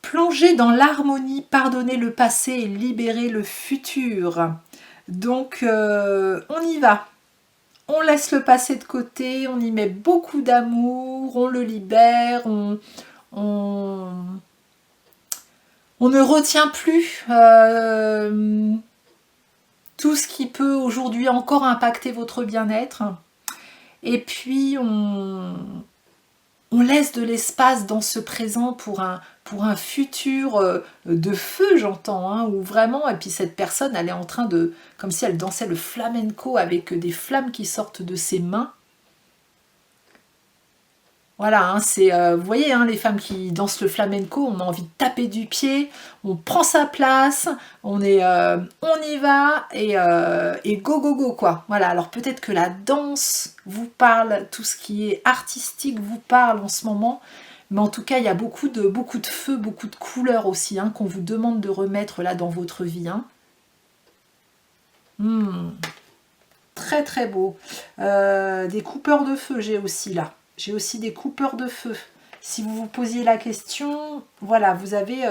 Plonger dans l'harmonie, pardonner le passé et libérer le futur. Donc, on y va. On laisse le passé de côté, on y met beaucoup d'amour, on le libère, on ne retient plus tout ce qui peut aujourd'hui encore impacter votre bien-être. Et puis, on laisse de l'espace dans ce présent pour un futur de feu, j'entends, hein, où vraiment, et puis cette personne, elle est en train de, comme si elle dansait le flamenco avec des flammes qui sortent de ses mains. Voilà, hein, vous voyez, hein, les femmes qui dansent le flamenco, on a envie de taper du pied, on prend sa place, on y va, et go, go, go, quoi. Voilà, alors peut-être que la danse vous parle, tout ce qui est artistique vous parle en ce moment, mais en tout cas, il y a beaucoup de feu, beaucoup de couleurs aussi, hein, qu'on vous demande de remettre là dans votre vie. Hein. Très, très beau. Des coupeurs de feu, j'ai aussi là. J'ai aussi des coupeurs de feu. Si vous vous posiez la question, voilà, vous avez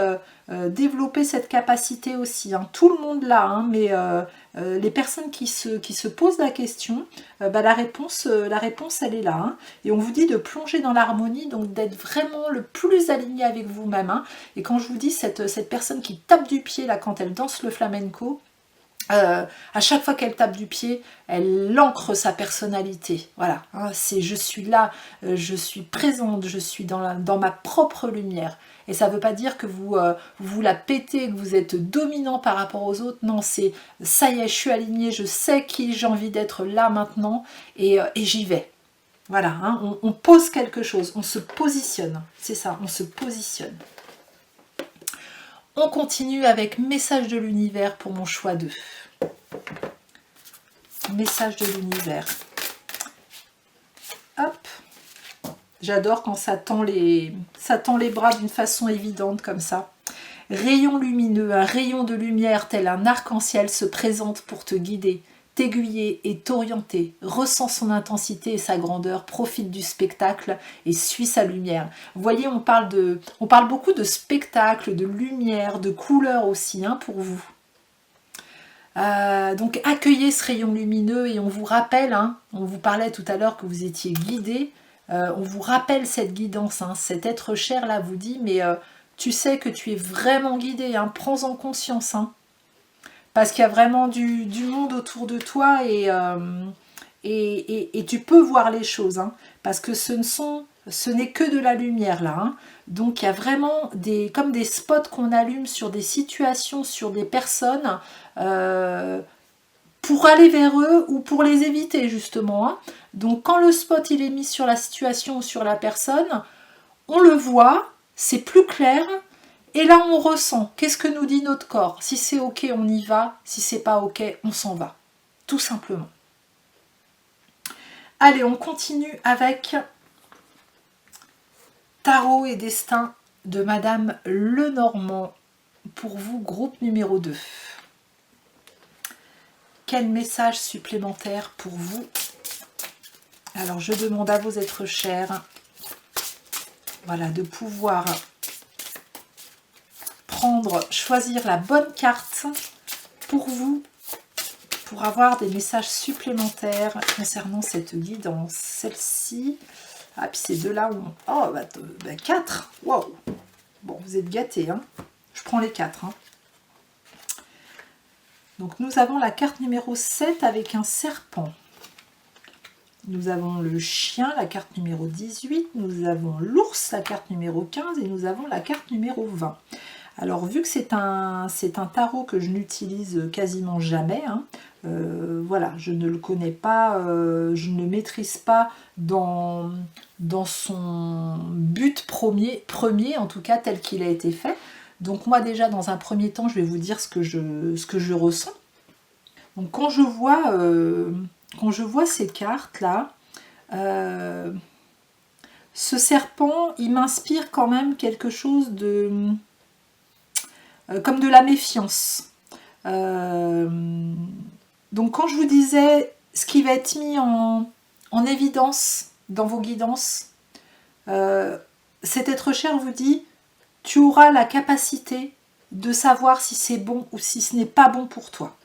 développé cette capacité aussi. Hein. Tout le monde l'a, hein, mais les personnes qui se posent la question, la réponse, elle est là. Hein. Et on vous dit de plonger dans l'harmonie, donc d'être vraiment le plus aligné avec vous-même. Hein. Et quand je vous dis cette personne qui tape du pied là quand elle danse le flamenco, à chaque fois qu'elle tape du pied, elle ancre sa personnalité. Voilà, hein, c'est je suis là, je suis présente, je suis dans ma propre lumière. Et ça ne veut pas dire que vous la pétez, que vous êtes dominant par rapport aux autres. Non, c'est ça y est, je suis alignée, je sais qui j'ai envie d'être là maintenant et j'y vais. Voilà, hein, on pose quelque chose, on se positionne. C'est ça, on se positionne. On continue avec message de l'univers pour mon choix 2. Message de l'univers. Hop. J'adore quand ça tend les bras d'une façon évidente comme ça. Rayon lumineux, un rayon de lumière tel un arc-en-ciel se présente pour te guider, t'aiguiller et t'orienter. Ressens son intensité et sa grandeur, profite du spectacle et suis sa lumière. Vous voyez, on parle beaucoup de spectacle, de lumière, de couleurs aussi, hein, pour vous. Donc accueillez ce rayon lumineux et on vous rappelle, hein, on vous parlait tout à l'heure que vous étiez guidé, on vous rappelle cette guidance, hein, cet être cher là vous dit mais tu sais que tu es vraiment guidé, hein, prends-en conscience, hein, parce qu'il y a vraiment du monde autour de toi et tu peux voir les choses, hein, parce que ce n'est que de la lumière là, hein. Donc il y a vraiment comme des spots qu'on allume sur des situations, sur des personnes, pour aller vers eux ou pour les éviter justement, hein. Donc quand le spot il est mis sur la situation ou sur la personne, on le voit, c'est plus clair, et là on ressent, qu'est-ce que nous dit notre corps? Si c'est ok, on y va, si c'est pas ok, on s'en va, tout simplement. Allez, on continue avec Tarot et Destin de Madame Lenormand pour vous, groupe numéro 2. Quel message supplémentaire pour vous? Alors, je demande à vos êtres chers, voilà, de pouvoir choisir la bonne carte pour vous, pour avoir des messages supplémentaires concernant cette guidance. Celle-ci, ah, puis ces deux-là, oh, 4, wow. Bon, vous êtes gâtés, hein. Je prends les 4, hein. Donc nous avons la carte numéro 7 avec un serpent. Nous avons le chien, la carte numéro 18. Nous avons l'ours, la carte numéro 15. Et nous avons la carte numéro 20. Alors vu que c'est un tarot que je n'utilise quasiment jamais, hein, voilà, je ne le connais pas, je ne maîtrise pas dans son but premier, en tout cas tel qu'il a été fait. Donc moi déjà dans un premier temps je vais vous dire ce que je ressens. Donc quand je vois ces cartes là, ce serpent, il m'inspire quand même quelque chose de... comme de la méfiance. Donc quand je vous disais ce qui va être mis en évidence dans vos guidances, cet être cher vous dit, tu auras la capacité de savoir si c'est bon ou si ce n'est pas bon pour toi.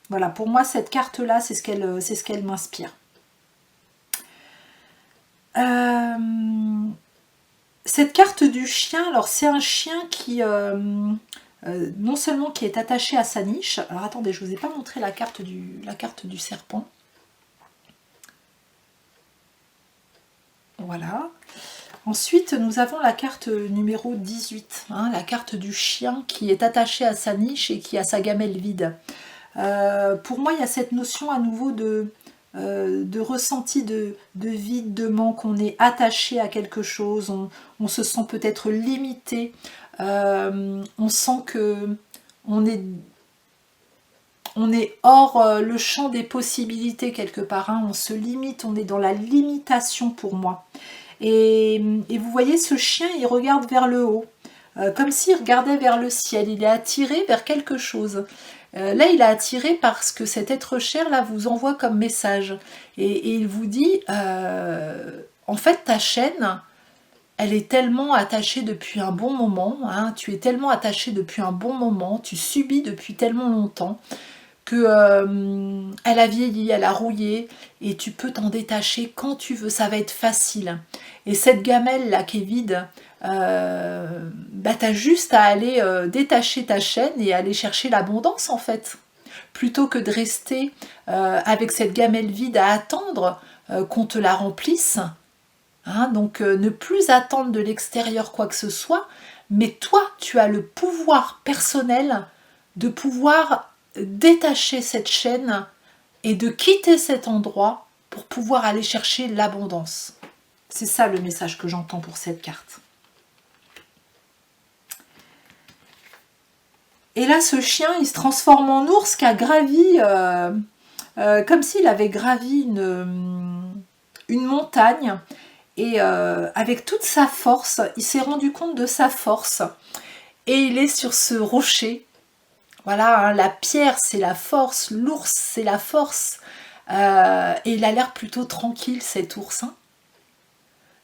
Voilà, pour moi, cette carte-là, c'est ce qu'elle m'inspire. Cette carte du chien, alors c'est un chien qui, non seulement qui est attaché à sa niche, alors attendez, je ne vous ai pas montré la carte du serpent. Voilà. Ensuite, nous avons la carte numéro 18, hein, la carte du chien qui est attaché à sa niche et qui a sa gamelle vide. Pour moi, il y a cette notion à nouveau de ressenti de vide, de manque. On est attaché à quelque chose, on se sent peut-être limité, on sent que on est hors le champ des possibilités quelque part, hein. On se limite, on est dans la limitation pour moi. Et vous voyez, ce chien, il regarde vers le haut, comme s'il regardait vers le ciel, il est attiré vers quelque chose. Là, il est attiré parce que cet être cher, là, vous envoie comme message. Et il vous dit, en fait, ta chaîne, elle est tellement attachée depuis un bon moment, hein, tu es tellement attaché depuis un bon moment, tu subis depuis tellement longtemps, que elle a vieilli, elle a rouillé, et tu peux t'en détacher quand tu veux, ça va être facile. Et cette gamelle là qui est vide, t'as juste à aller détacher ta chaîne et aller chercher l'abondance en fait, plutôt que de rester avec cette gamelle vide à attendre qu'on te la remplisse, hein. Donc ne plus attendre de l'extérieur quoi que ce soit, mais toi tu as le pouvoir personnel de pouvoir détacher cette chaîne et de quitter cet endroit pour pouvoir aller chercher l'abondance. C'est ça le message que j'entends pour cette carte. Et là, ce chien, il se transforme en ours qui a gravi, comme s'il avait gravi une montagne. Et avec toute sa force, il s'est rendu compte de sa force. Et il est sur ce rocher. Voilà, hein, la pierre, c'est la force. L'ours, c'est la force. Et il a l'air plutôt tranquille, cet ours. Hein.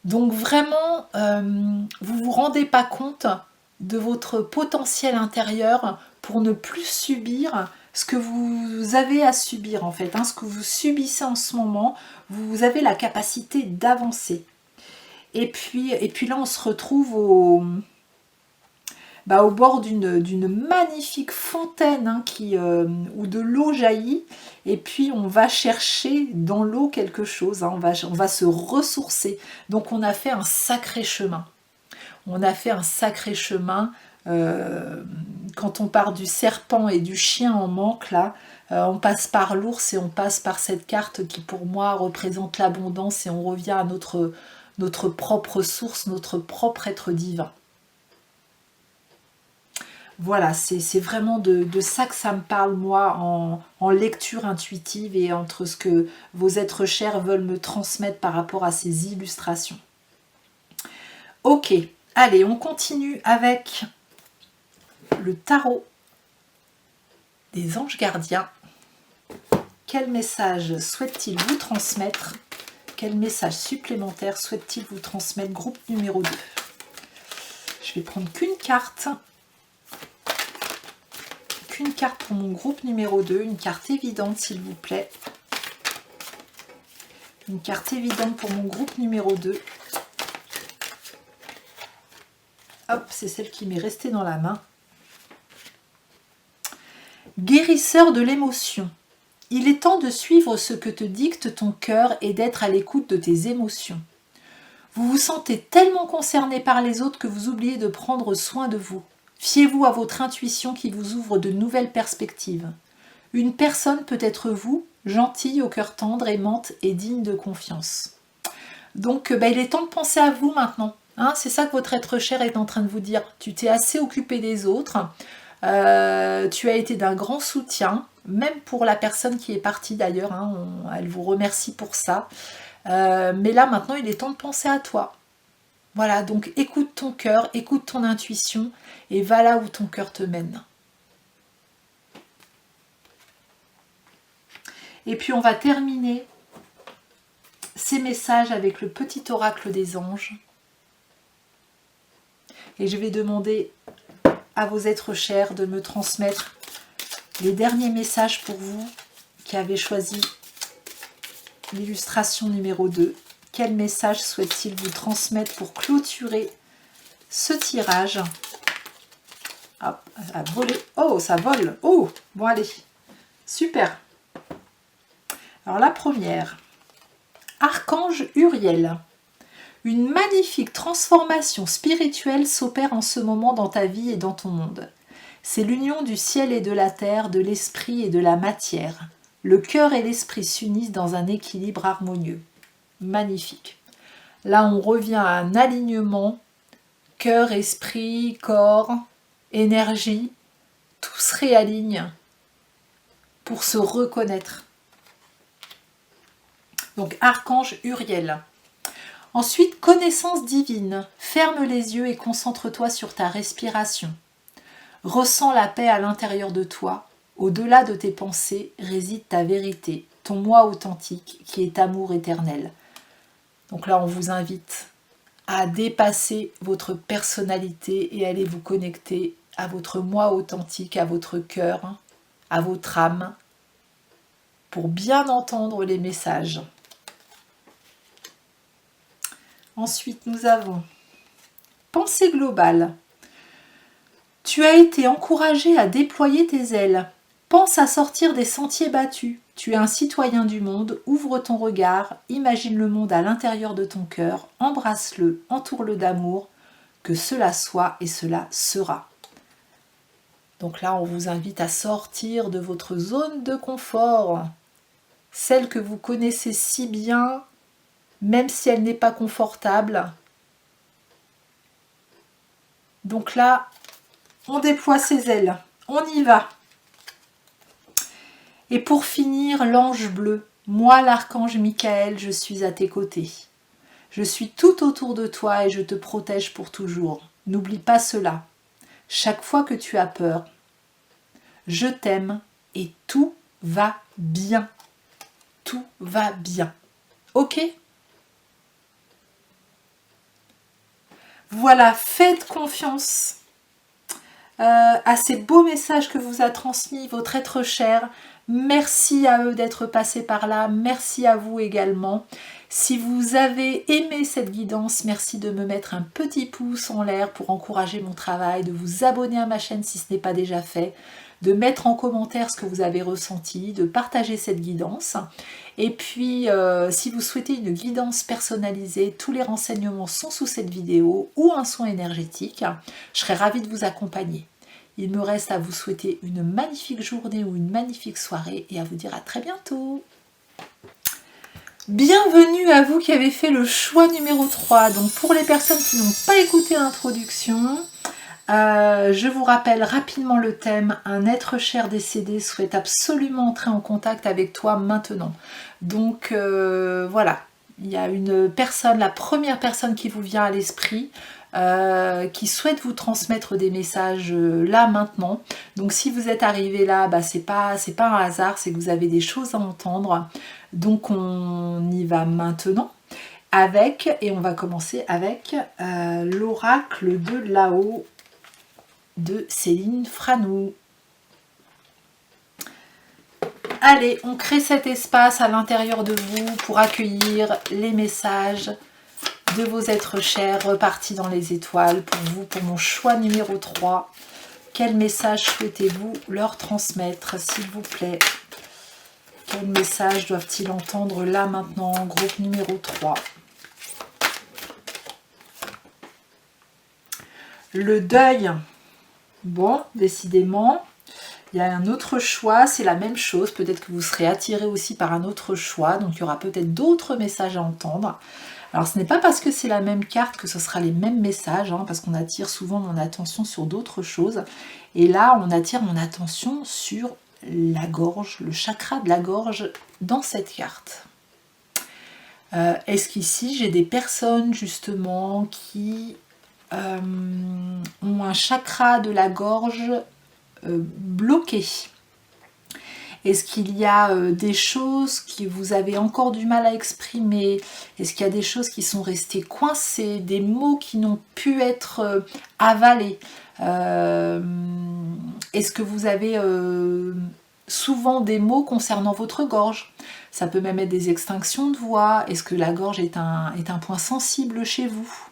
Donc vraiment, vous ne vous rendez pas compte de votre potentiel intérieur pour ne plus subir ce que vous avez à subir en fait, hein, ce que vous subissez en ce moment, vous avez la capacité d'avancer. Et puis là on se retrouve au bord d'une magnifique fontaine, hein, où de l'eau jaillit, et puis on va chercher dans l'eau quelque chose, hein, on va se ressourcer. Donc on a fait un sacré chemin. On a fait un sacré chemin. Quand on part du serpent et du chien en manque, là, on passe par l'ours et on passe par cette carte qui pour moi représente l'abondance, et on revient à notre propre source, notre propre être divin. Voilà, c'est vraiment de ça que ça me parle, moi, en lecture intuitive et entre ce que vos êtres chers veulent me transmettre par rapport à ces illustrations. Ok, allez, on continue avec le tarot des anges gardiens. Quel message souhaite-t-il vous transmettre? Quel message supplémentaire souhaite-t-il vous transmettre? Groupe numéro 2. Je vais prendre qu'une carte. Qu'une carte pour mon groupe numéro 2. Une carte évidente, s'il vous plaît. Une carte évidente pour mon groupe numéro 2. Hop, c'est celle qui m'est restée dans la main. Guérisseur de l'émotion. Il est temps de suivre ce que te dicte ton cœur et d'être à l'écoute de tes émotions. Vous vous sentez tellement concerné par les autres que vous oubliez de prendre soin de vous. Fiez-vous à votre intuition qui vous ouvre de nouvelles perspectives. Une personne peut être vous, gentille, au cœur tendre, aimante et digne de confiance. Donc il est temps de penser à vous maintenant. Hein, c'est ça que votre être cher est en train de vous dire. Tu t'es assez occupé des autres. Tu as été d'un grand soutien, même pour la personne qui est partie d'ailleurs. Hein, elle vous remercie pour ça. Mais là maintenant, il est temps de penser à toi. Voilà, donc écoute ton cœur, écoute ton intuition et va là où ton cœur te mène. Et puis on va terminer ces messages avec le petit oracle des anges. Et je vais demander à vos êtres chers de me transmettre les derniers messages pour vous qui avez choisi l'illustration numéro 2. Quel message souhaite-t-il vous transmettre pour clôturer ce tirage? Hop, ça a volé. Oh, ça vole. Oh, bon allez. Super. Alors la première. Archange Uriel. Une magnifique transformation spirituelle s'opère en ce moment dans ta vie et dans ton monde. C'est l'union du ciel et de la terre, de l'esprit et de la matière. Le cœur et l'esprit s'unissent dans un équilibre harmonieux. Magnifique. Là, on revient à un alignement, cœur, esprit, corps, énergie. Tout se réaligne pour se reconnaître. Donc, Archange Uriel. Ensuite, connaissance divine. Ferme les yeux et concentre-toi sur ta respiration. Ressens la paix à l'intérieur de toi. Au-delà de tes pensées réside ta vérité, ton moi authentique qui est amour éternel. Donc là, on vous invite à dépasser votre personnalité et aller vous connecter à votre moi authentique, à votre cœur, à votre âme, pour bien entendre les messages. Ensuite, nous avons pensée globale. Tu as été encouragé à déployer tes ailes. Pense à sortir des sentiers battus. Tu es un citoyen du monde, ouvre ton regard, imagine le monde à l'intérieur de ton cœur, embrasse-le, entoure-le d'amour, que cela soit et cela sera. Donc là, on vous invite à sortir de votre zone de confort, celle que vous connaissez si bien, même si elle n'est pas confortable. Donc là, on déploie ses ailes, on y va. Et pour finir, l'ange bleu, moi l'archange Michael, je suis à tes côtés. Je suis tout autour de toi et je te protège pour toujours. N'oublie pas cela. Chaque fois que tu as peur, je t'aime et tout va bien. Tout va bien. Ok ? Voilà, faites confiance à ces beaux messages que vous a transmis votre être cher. Merci à eux d'être passés par là. Merci à vous également. Si vous avez aimé cette guidance, merci de me mettre un petit pouce en l'air pour encourager mon travail, de vous abonner à ma chaîne si ce n'est pas déjà fait, de mettre en commentaire ce que vous avez ressenti, de partager cette guidance. Et puis, si vous souhaitez une guidance personnalisée, tous les renseignements sont sous cette vidéo ou un soin énergétique. Je serais ravie de vous accompagner. Il me reste à vous souhaiter une magnifique journée ou une magnifique soirée et à vous dire à très bientôt. Bienvenue à vous qui avez fait le choix numéro 3. Donc pour les personnes qui n'ont pas écouté l'introduction, je vous rappelle rapidement le thème. Un être cher décédé souhaite absolument entrer en contact avec toi maintenant. Donc voilà, il y a une personne, la première personne qui vous vient à l'esprit, qui souhaite vous transmettre des messages là maintenant. Donc si vous êtes arrivé là, c'est pas un hasard, c'est que vous avez des choses à entendre. Donc on y va maintenant et on va commencer avec l'oracle de là-haut de Céline Franou. Allez, on crée cet espace à l'intérieur de vous pour accueillir les messages de vos êtres chers repartis dans les étoiles pour vous, pour mon choix numéro 3. Quel message souhaitez-vous leur transmettre, s'il vous plaît? Quel message doivent-ils entendre là maintenant, groupe numéro 3? Le deuil. Bon, décidément, il y a un autre choix, c'est la même chose. Peut-être que vous serez attiré aussi par un autre choix, donc il y aura peut-être d'autres messages à entendre. Alors ce n'est pas parce que c'est la même carte que ce sera les mêmes messages, parce qu'on attire souvent mon attention sur d'autres choses. Et là, on attire mon attention sur la gorge, le chakra de la gorge dans cette carte. Est-ce qu'ici j'ai des personnes justement qui ont un chakra de la gorge bloqué? Est-ce qu'il y a des choses que vous avez encore du mal à exprimer? Est-ce qu'il y a des choses qui sont restées coincées, des mots qui n'ont pu être avalés? Est-ce que vous avez souvent des mots concernant votre gorge? Ça peut même être des extinctions de voix. Est-ce que la gorge est un point sensible chez vous?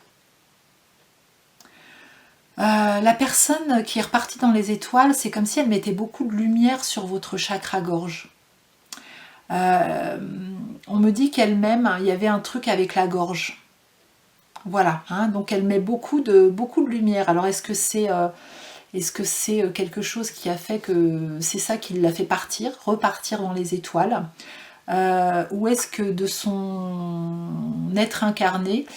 La personne qui est repartie dans les étoiles, c'est comme si elle mettait beaucoup de lumière sur votre chakra-gorge. On me dit qu'elle-même, il y avait un truc avec la gorge. Voilà, hein, donc elle met beaucoup de lumière. Alors est-ce que c'est quelque chose qui a fait que c'est ça qui l'a fait repartir dans les étoiles? Ou est-ce que de son être incarné,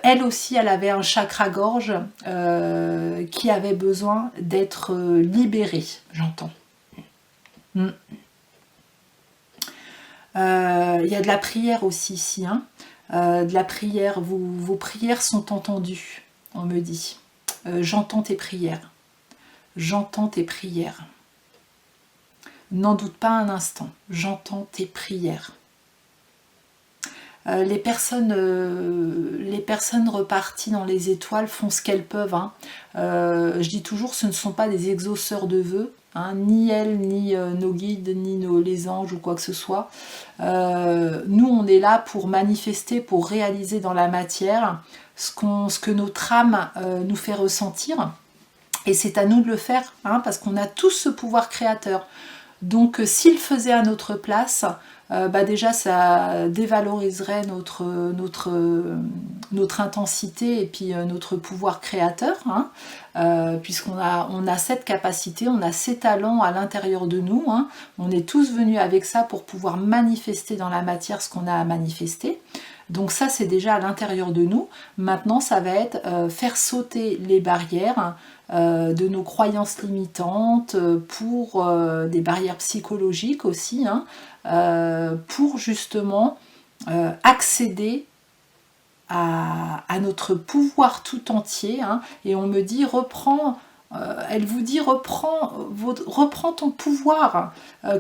elle aussi, elle avait un chakra-gorge qui avait besoin d'être libéré, j'entends. Il y a de la prière aussi ici, hein. De la prière, vos prières sont entendues, on me dit. J'entends tes prières. J'entends tes prières. N'en doute pas un instant, j'entends tes prières. Les personnes reparties dans les étoiles font ce qu'elles peuvent. Hein. Je dis toujours, ce ne sont pas des exauceurs de vœux, hein, ni elles, ni nos guides, ni les anges ou quoi que ce soit. Nous, on est là pour manifester, pour réaliser dans la matière ce que notre âme nous fait ressentir. Et c'est à nous de le faire, hein, parce qu'on a tous ce pouvoir créateur. Donc s'il faisait à notre place, déjà ça dévaloriserait notre intensité et puis notre pouvoir créateur, hein, puisqu'on a cette capacité, on a ces talents à l'intérieur de nous, hein. On est tous venus avec ça pour pouvoir manifester dans la matière ce qu'on a à manifester. Donc ça c'est déjà à l'intérieur de nous. Maintenant ça va être faire sauter les barrières de nos croyances limitantes, pour des barrières psychologiques aussi, hein, pour justement accéder à notre pouvoir tout entier, hein. Et on me dit elle vous dit reprends ton pouvoir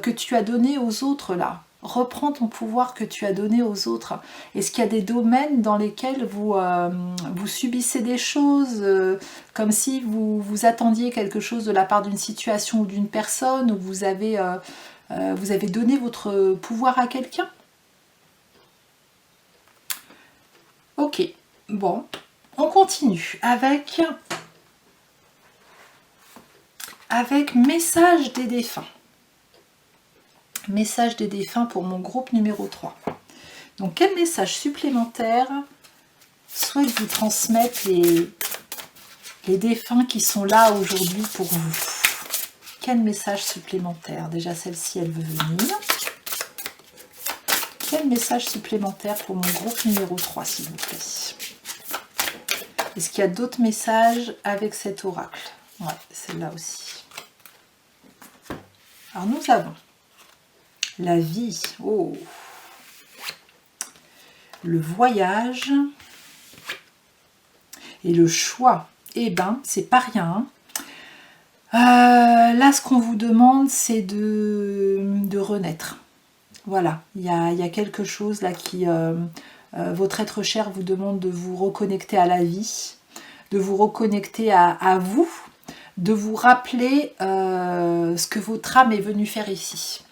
que tu as donné aux autres là. Reprends ton pouvoir que tu as donné aux autres. Est-ce qu'il y a des domaines dans lesquels vous subissez des choses, comme si vous attendiez quelque chose de la part d'une situation ou d'une personne, ou vous avez donné votre pouvoir à quelqu'un? Ok, bon, on continue avec message des défunts. Message des défunts pour mon groupe numéro 3. Donc quel message supplémentaire souhaitent vous transmettre les défunts qui sont là aujourd'hui pour vous? Quel message supplémentaire? Déjà celle-ci elle veut venir. Quel message supplémentaire pour mon groupe numéro 3 s'il vous plaît? Est-ce qu'il y a d'autres messages avec cet oracle? Ouais, celle-là aussi. Alors nous avons la vie, oh, le voyage et le choix. Eh ben, c'est pas rien. Là, ce qu'on vous demande, c'est de renaître. Voilà, il y a quelque chose là qui... votre être cher vous demande de vous reconnecter à la vie, de vous reconnecter à vous, de vous rappeler ce que votre âme est venue faire ici.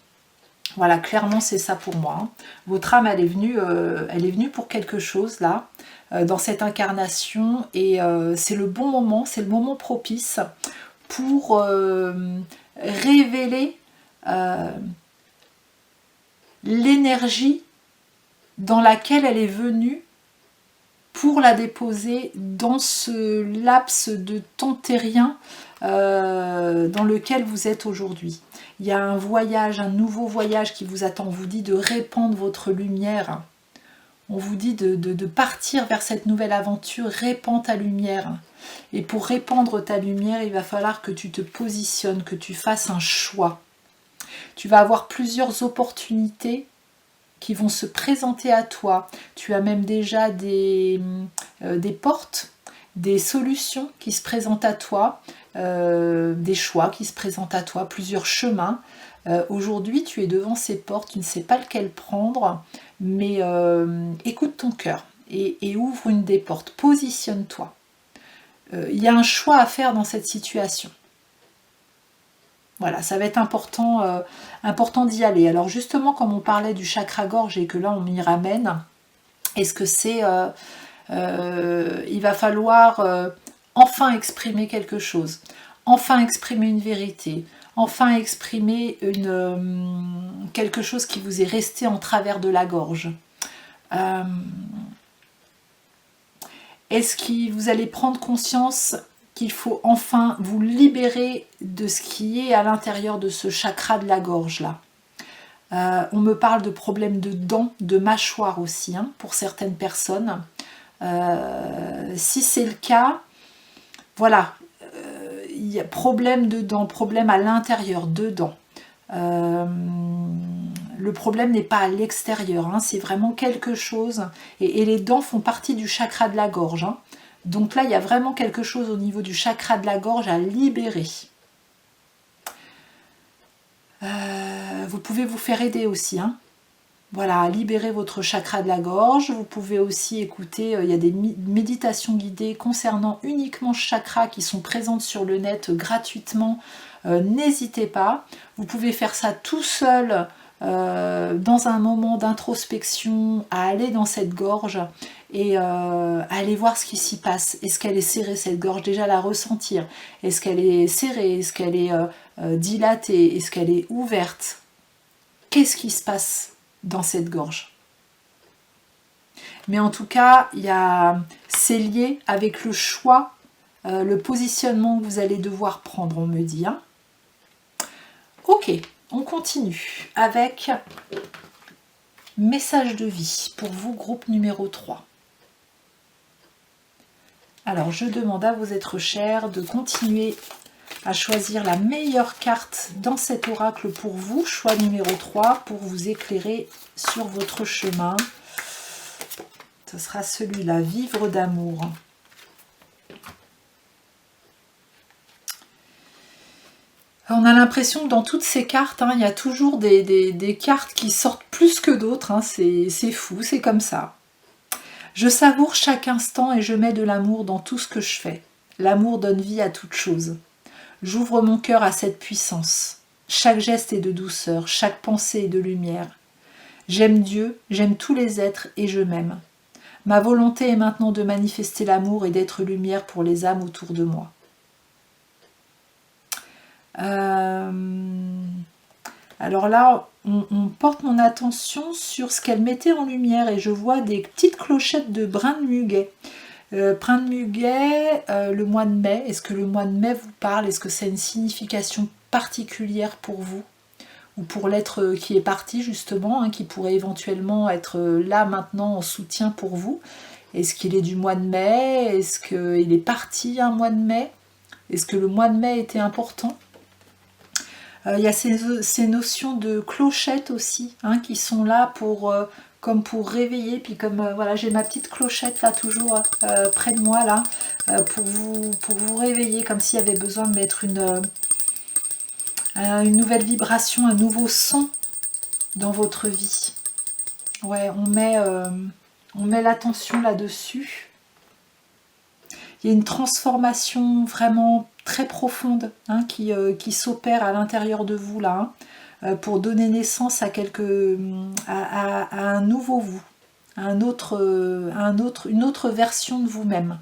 Voilà, clairement c'est ça pour moi. Hein. Votre âme, elle est venue pour quelque chose là, dans cette incarnation, et c'est le bon moment, c'est le moment propice pour révéler l'énergie dans laquelle elle est venue, pour la déposer dans ce laps de temps terrien dans lequel vous êtes aujourd'hui. Il y a un voyage, un nouveau voyage qui vous attend. On vous dit de répandre votre lumière. On vous dit de partir vers cette nouvelle aventure. Répands ta lumière. Et pour répandre ta lumière, il va falloir que tu te positionnes, que tu fasses un choix. Tu vas avoir plusieurs opportunités qui vont se présenter à toi. Tu as même déjà des portes, des solutions qui se présentent à toi, des choix qui se présentent à toi, plusieurs chemins. Aujourd'hui, tu es devant ces portes, tu ne sais pas lequel prendre, mais écoute ton cœur et ouvre une des portes, positionne-toi. Il y a un choix à faire dans cette situation. Voilà, ça va être important, important d'y aller. Alors justement, comme on parlait du chakra gorge et que là on m'y ramène, est-ce que c'est... il va falloir enfin exprimer quelque chose, enfin exprimer une vérité, enfin exprimer quelque chose qui vous est resté en travers de la gorge. Est-ce que vous allez prendre conscience qu'il faut enfin vous libérer de ce qui est à l'intérieur de ce chakra de la gorge là? On me parle de problèmes de dents, de mâchoire aussi, hein, pour certaines personnes. Si c'est le cas, voilà, il y a problème de dents, problème à l'intérieur, dedans. Le problème n'est pas à l'extérieur, hein, c'est vraiment quelque chose, et les dents font partie du chakra de la gorge, hein. Donc là il y a vraiment quelque chose au niveau du chakra de la gorge à libérer. Vous pouvez vous faire aider aussi, hein. Voilà, à libérer votre chakra de la gorge. Vous pouvez aussi écouter, il y a des méditations guidées concernant uniquement ce chakra qui sont présentes sur le net gratuitement. N'hésitez pas. Vous pouvez faire ça tout seul dans un moment d'introspection, à aller dans cette gorge et aller voir ce qui s'y passe. Est-ce qu'elle est serrée cette gorge? Déjà la ressentir. Est-ce qu'elle est serrée? Est-ce qu'elle est dilatée? Est-ce qu'elle est ouverte? Qu'est-ce qui se passe dans cette gorge? Mais en tout cas, c'est lié avec le choix, le positionnement que vous allez devoir prendre, on me dit. Hein. Ok, on continue avec message de vie pour vous, groupe numéro 3. Alors, je demande à vos êtres chers de continuer à choisir la meilleure carte dans cet oracle pour vous, choix numéro 3, pour vous éclairer sur votre chemin. Ce sera celui-là, vivre d'amour. On a l'impression que dans toutes ces cartes, hein, il y a toujours des cartes qui sortent plus que d'autres, hein, c'est fou, c'est comme ça. Je savoure chaque instant et je mets de l'amour dans tout ce que je fais. L'amour donne vie à toute chose. J'ouvre mon cœur à cette puissance. Chaque geste est de douceur, chaque pensée est de lumière. J'aime Dieu, j'aime tous les êtres et je m'aime. Ma volonté est maintenant de manifester l'amour et d'être lumière pour les âmes autour de moi. Alors là, on porte mon attention sur ce qu'elle mettait en lumière et je vois des petites clochettes de brin de muguet. Brin de muguet, le mois de mai, est-ce que le mois de mai vous parle? Est-ce que c'est une signification particulière pour vous? Ou pour l'être qui est parti justement, hein, qui pourrait éventuellement être là maintenant en soutien pour vous? Est-ce qu'il est du mois de mai? Est-ce qu'il est parti un mois de mai? Est-ce que le mois de mai était important? Il y a ces notions de clochettes aussi, hein, qui sont là pour... comme pour réveiller, puis comme voilà, j'ai ma petite clochette là toujours près de moi là, pour vous réveiller, comme s'il y avait besoin de mettre une nouvelle vibration, un nouveau son dans votre vie. Ouais, on met l'attention là-dessus. Il y a une transformation vraiment très profonde, hein, qui s'opère à l'intérieur de vous là, hein, pour donner naissance à un nouveau vous, à une autre version de vous-même.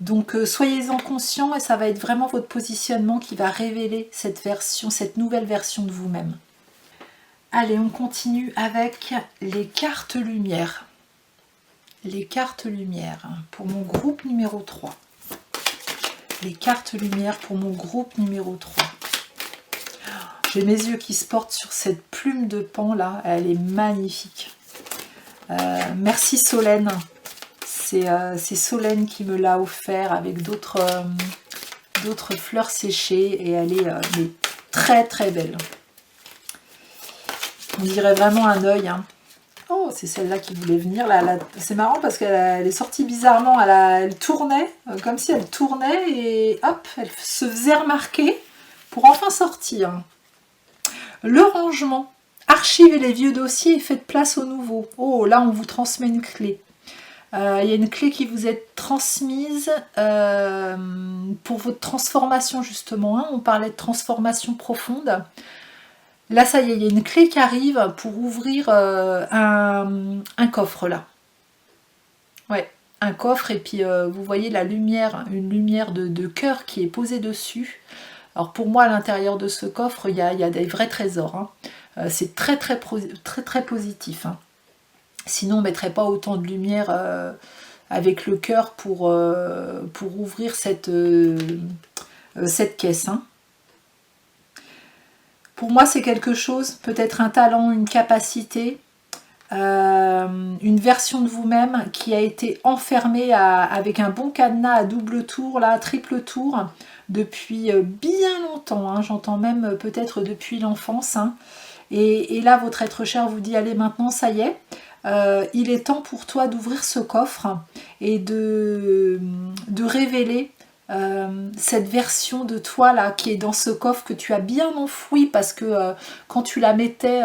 Donc soyez-en conscients et ça va être vraiment votre positionnement qui va révéler cette nouvelle version de vous-même. Allez, on continue avec les cartes lumière. Les cartes lumière pour mon groupe numéro 3. Les cartes lumière pour mon groupe numéro 3. J'ai mes yeux qui se portent sur cette plume de pan là, elle est magnifique. Merci Solène, c'est Solène qui me l'a offert avec d'autres fleurs séchées et elle est très très belle. On dirait vraiment un œil. Hein. Oh, c'est celle-là qui voulait venir. Là, c'est marrant parce qu'elle est sortie bizarrement. Elle tournait, comme si elle tournait et hop, elle se faisait remarquer pour enfin sortir. Le rangement. Archivez les vieux dossiers et faites place aux nouveaux. Oh, là, on vous transmet une clé. Il y a une clé qui vous est transmise pour votre transformation, justement. Hein. On parlait de transformation profonde. Là, ça y est, il y a une clé qui arrive pour ouvrir un coffre, là. Ouais, un coffre, et puis vous voyez la lumière, une lumière de cœur qui est posée dessus. Alors pour moi, à l'intérieur de ce coffre, il y a des vrais trésors. Hein. C'est très positif. Hein. Sinon, on ne mettrait pas autant de lumière avec le cœur pour ouvrir cette caisse. Hein. Pour moi, c'est quelque chose, peut-être un talent, une capacité, une version de vous-même qui a été enfermée avec un bon cadenas à double tour, là, triple tour, depuis bien longtemps. Hein. J'entends même peut-être depuis l'enfance. Hein. Et là, votre être cher vous dit, allez, maintenant, ça y est. Il est temps pour toi d'ouvrir ce coffre et de révéler cette version de toi là qui est dans ce coffre que tu as bien enfoui parce que quand tu la mettais,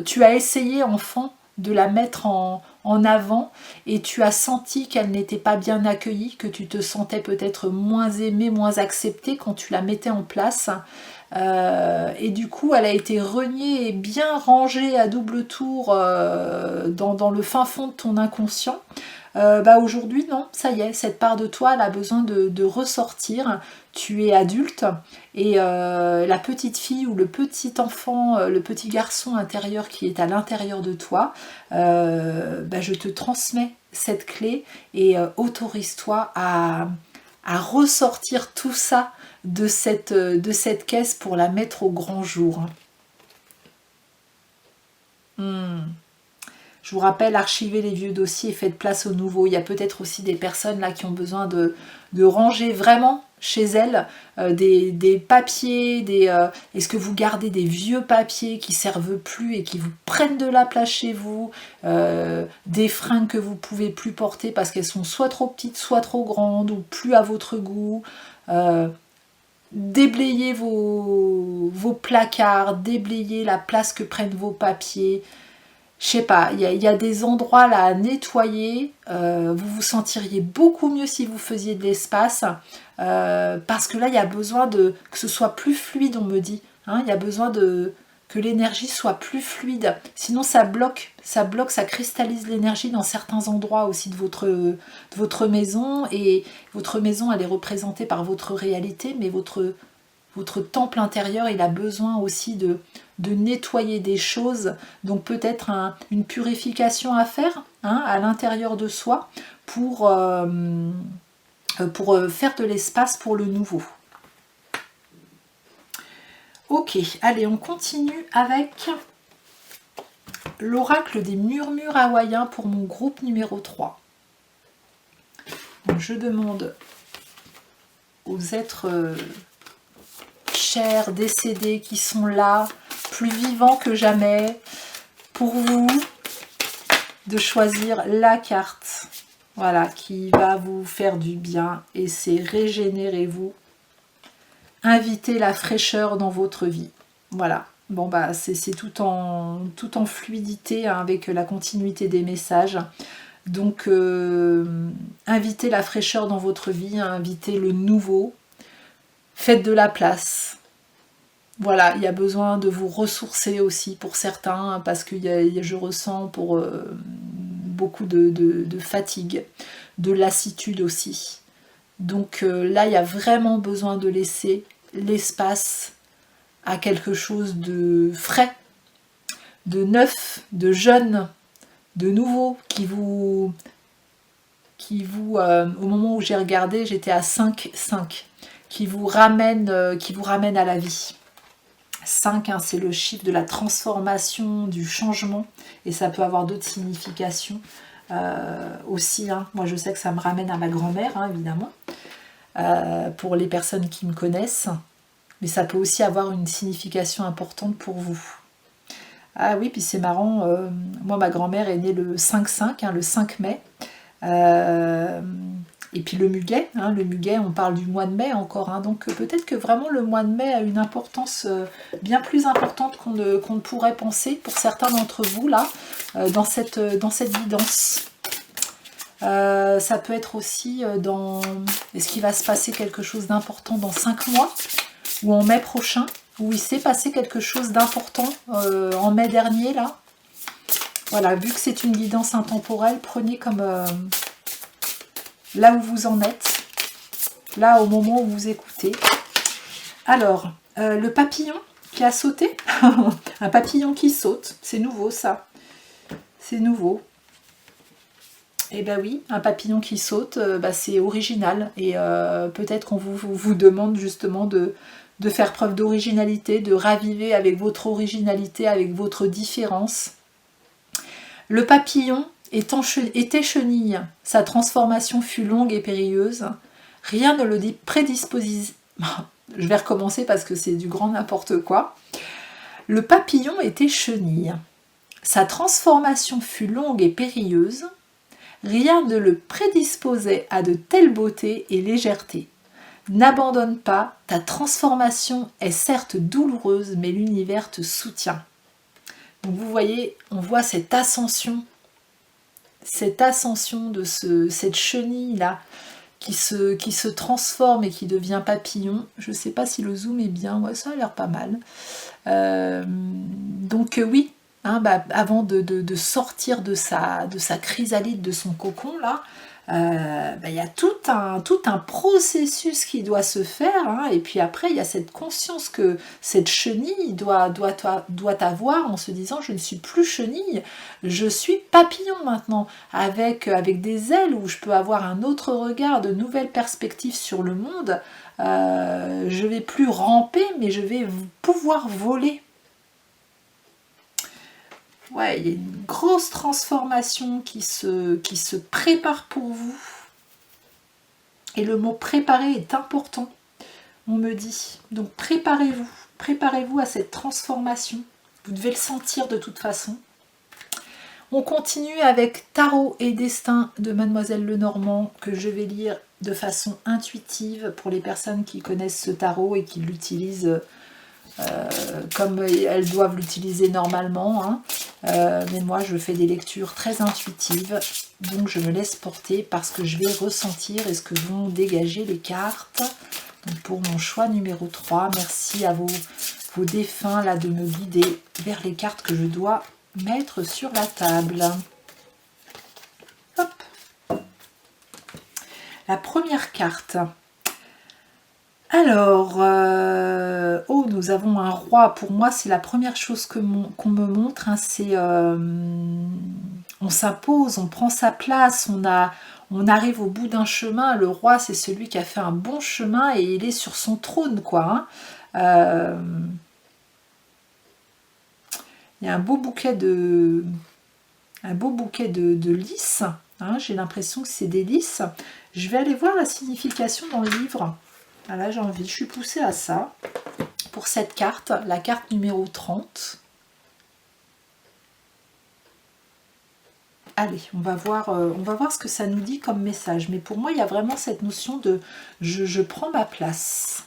tu as essayé enfant de la mettre en avant et tu as senti qu'elle n'était pas bien accueillie, que tu te sentais peut-être moins aimée, moins acceptée quand tu la mettais en place. Et du coup elle a été reniée et bien rangée à double tour dans le fin fond de ton inconscient. Aujourd'hui non, ça y est, cette part de toi elle a besoin de ressortir. Tu es adulte et la petite fille ou le petit enfant, le petit garçon intérieur qui est à l'intérieur de toi, je te transmets cette clé et autorise-toi à ressortir tout ça de cette caisse pour la mettre au grand jour. Je vous rappelle, archivez les vieux dossiers et faites place aux nouveaux. Il y a peut-être aussi des personnes là qui ont besoin de ranger vraiment chez elles des papiers, est-ce que vous gardez des vieux papiers qui servent plus et qui vous prennent de la place chez vous, des fringues que vous pouvez plus porter parce qu'elles sont soit trop petites, soit trop grandes ou plus à votre goût. Déblayez vos placards, déblayez la place que prennent vos papiers. Je sais pas, il y a des endroits là à nettoyer, vous vous sentiriez beaucoup mieux si vous faisiez de l'espace, parce que là il y a besoin que ce soit plus fluide, on me dit, hein, il y a besoin que l'énergie soit plus fluide, sinon ça bloque, ça cristallise l'énergie dans certains endroits aussi de votre maison, et votre maison elle est représentée par votre réalité, mais votre temple intérieur il a besoin aussi de nettoyer des choses, donc peut-être une purification à faire hein, à l'intérieur de soi pour faire de l'espace pour le nouveau. Ok, allez, on continue avec l'oracle des murmures hawaïens pour mon groupe numéro 3. Donc, je demande aux êtres chers, décédés, qui sont là, plus vivants que jamais, pour vous, de choisir la carte, voilà, qui va vous faire du bien, et c'est régénérez-vous. Invitez la fraîcheur dans votre vie. Voilà. Bon c'est tout en fluidité hein, avec la continuité des messages. Donc invitez la fraîcheur dans votre vie, invitez le nouveau. Faites de la place. Voilà, il y a besoin de vous ressourcer aussi pour certains, parce que je ressens pour beaucoup de fatigue, de lassitude aussi. Donc là, il y a vraiment besoin de laisser l'espace à quelque chose de frais, de neuf, de jeune, de nouveau, qui vous au moment où j'ai regardé, j'étais à 5, qui vous ramène à la vie. 5, hein, c'est le chiffre de la transformation, du changement, et ça peut avoir d'autres significations aussi. Hein. Moi, je sais que ça me ramène à ma grand-mère, hein, évidemment, pour les personnes qui me connaissent, mais ça peut aussi avoir une signification importante pour vous. Ah oui, puis c'est marrant, moi ma grand-mère est née le 5-5, hein, le 5 mai. Euh, et puis le muguet, on parle du mois de mai encore, hein, donc peut-être que vraiment le mois de mai a une importance bien plus importante qu'on ne pourrait penser pour certains d'entre vous là, dans cette guidance. Ça peut être aussi dans... Est-ce qu'il va se passer quelque chose d'important dans 5 mois ou en mai prochain, où il s'est passé quelque chose d'important en mai dernier là. Voilà, vu que c'est une guidance intemporelle, prenez comme là où vous en êtes, là au moment où vous écoutez. Alors, le papillon qui a sauté, un papillon qui saute, c'est nouveau ça, c'est nouveau. Eh ben oui, un papillon qui saute, c'est original. Et peut-être qu'on vous demande justement de faire preuve d'originalité, de raviver avec votre originalité, avec votre différence. Le papillon était chenille. Sa transformation fut longue et périlleuse. Rien ne le prédisposait. Je vais recommencer parce que c'est du grand n'importe quoi. Le papillon était chenille. Sa transformation fut longue et périlleuse. Rien ne le prédisposait à de telles beautés et légèreté. N'abandonne pas, ta transformation est certes douloureuse, mais l'univers te soutient. Donc vous voyez, on voit cette ascension de cette chenille-là qui se transforme et qui devient papillon. Je ne sais pas si le zoom est bien, ouais, ça a l'air pas mal. Donc oui, hein, avant de sortir de sa chrysalide, de son cocon là, y a tout un processus qui doit se faire, hein, et puis après il y a cette conscience que cette chenille doit avoir en se disant je ne suis plus chenille, je suis papillon maintenant, avec des ailes où je peux avoir un autre regard, de nouvelles perspectives sur le monde. Je vais plus ramper, mais je vais pouvoir voler. Ouais, il y a une grosse transformation qui se prépare pour vous. Et le mot préparer est important, on me dit. Donc préparez-vous à cette transformation. Vous devez le sentir de toute façon. On continue avec Tarot et Destin de Mademoiselle Lenormand, que je vais lire de façon intuitive pour les personnes qui connaissent ce tarot et qui l'utilisent comme elles doivent l'utiliser normalement, hein. Mais moi je fais des lectures très intuitives, donc je me laisse porter parce que je vais ressentir et ce que vont dégager les cartes. Donc pour mon choix numéro 3, merci à vos défunts là de me guider vers les cartes que je dois mettre sur la table. Hop. La première carte. Alors, nous avons un roi. Pour moi, c'est la première chose qu'on me montre. Hein, c'est on s'impose, on prend sa place, on arrive au bout d'un chemin. Le roi, c'est celui qui a fait un bon chemin et il est sur son trône, quoi. Hein. Il y a un beau bouquet de lys. Hein, j'ai l'impression que c'est des lys. Je vais aller voir la signification dans le livre. Ah là, j'ai envie, je suis poussée à ça. Pour cette carte, la carte numéro 30. Allez, on va voir ce que ça nous dit comme message. Mais pour moi, il y a vraiment cette notion de je prends ma place.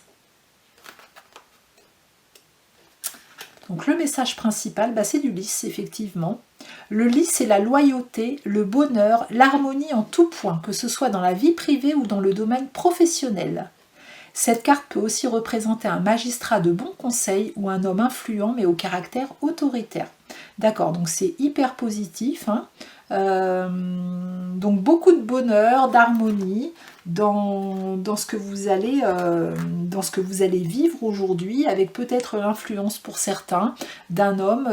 Donc le message principal, c'est du lys, effectivement. Le lys, c'est la loyauté, le bonheur, l'harmonie en tout point, que ce soit dans la vie privée ou dans le domaine professionnel. Cette carte peut aussi représenter un magistrat de bon conseil ou un homme influent mais au caractère autoritaire. D'accord, donc c'est hyper positif. Hein. Donc beaucoup de bonheur, d'harmonie dans ce que vous allez vivre aujourd'hui, avec peut-être l'influence pour certains d'un homme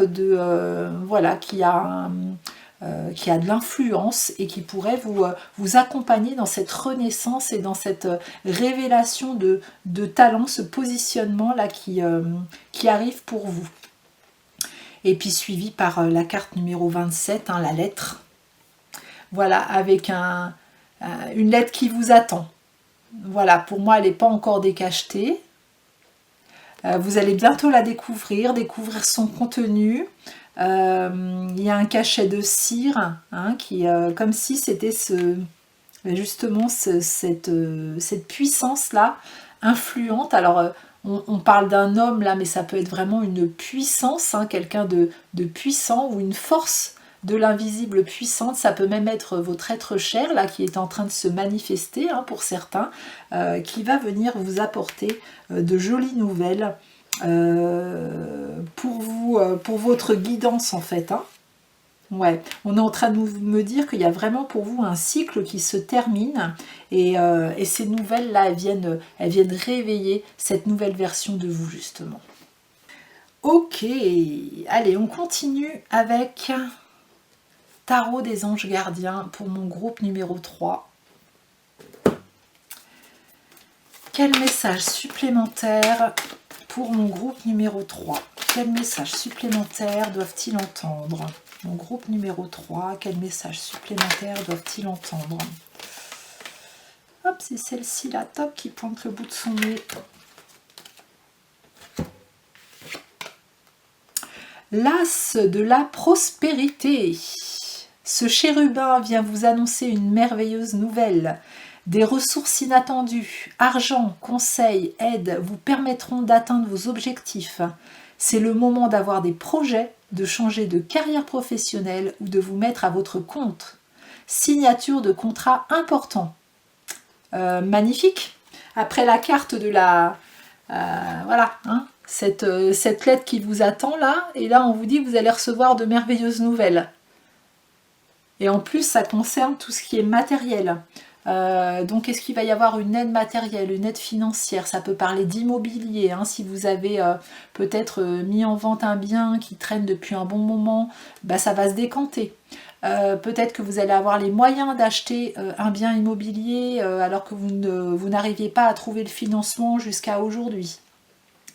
qui a de l'influence et qui pourrait vous accompagner dans cette renaissance et dans cette révélation de talent, ce positionnement là qui arrive pour vous. Et puis suivi par la carte numéro 27, hein, la lettre. Voilà, avec une lettre qui vous attend. Voilà, pour moi elle n'est pas encore décachetée. Vous allez bientôt la découvrir son contenu. Il y a un cachet de cire, hein, qui, comme si c'était justement cette puissance-là influente. Alors, on parle d'un homme là, mais ça peut être vraiment une puissance, hein, quelqu'un de puissant ou une force de l'invisible puissante. Ça peut même être votre être cher là qui est en train de se manifester, hein, pour certains, qui va venir vous apporter de jolies nouvelles pour vous, pour votre guidance en fait, hein. Ouais, on est en train de me dire qu'il y a vraiment pour vous un cycle qui se termine et ces nouvelles-là, elles viennent réveiller cette nouvelle version de vous justement. Ok, allez, on continue avec Tarot des anges gardiens pour mon groupe numéro 3. Quel message supplémentaire pour mon groupe numéro 3? Quel message supplémentaire doivent-ils entendre? Mon groupe numéro 3, quel message supplémentaire doivent-ils entendre? Hop, c'est celle-ci, la top, qui pointe le bout de son nez. L'as de la prospérité. Ce chérubin vient vous annoncer une merveilleuse nouvelle. Des ressources inattendues, argent, conseils, aide vous permettront d'atteindre vos objectifs. C'est le moment d'avoir des projets, de changer de carrière professionnelle ou de vous mettre à votre compte. Signature de contrat important. Magnifique. Après la carte de la... voilà, hein, cette lettre qui vous attend là, et là on vous dit que vous allez recevoir de merveilleuses nouvelles. Et en plus ça concerne tout ce qui est matériel. Donc est-ce qu'il va y avoir une aide matérielle, une aide financière? Ça peut parler d'immobilier, hein, si vous avez peut-être mis en vente un bien qui traîne depuis un bon moment, bah, ça va se décanter. Peut-être que vous allez avoir les moyens d'acheter un bien immobilier alors que vous n'arriviez pas à trouver le financement jusqu'à aujourd'hui.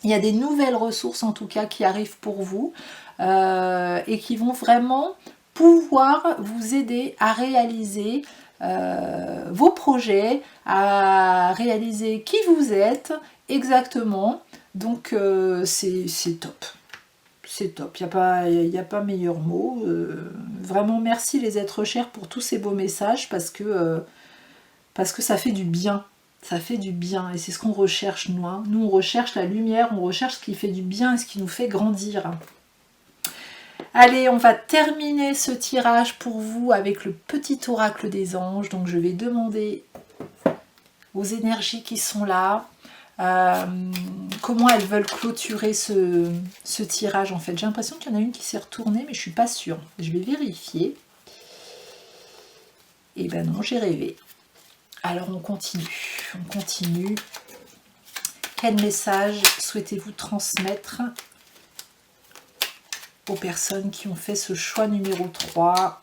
Il y a des nouvelles ressources en tout cas qui arrivent pour vous et qui vont vraiment pouvoir vous aider à réaliser vos projets, à réaliser qui vous êtes exactement. Donc c'est top. C'est top, il n'y a pas meilleur mot. Vraiment merci les êtres chers pour tous ces beaux messages parce que ça fait du bien. Ça fait du bien et c'est ce qu'on recherche nous. Hein. Nous on recherche la lumière, on recherche ce qui fait du bien et ce qui nous fait grandir. Allez, on va terminer ce tirage pour vous avec le petit oracle des anges. Donc je vais demander aux énergies qui sont là comment elles veulent clôturer ce tirage en fait. J'ai l'impression qu'il y en a une qui s'est retournée mais je suis pas sûre. Je vais vérifier. Et ben non, j'ai rêvé. Alors on continue. Quel message souhaitez-vous transmettre aux personnes qui ont fait ce choix numéro 3?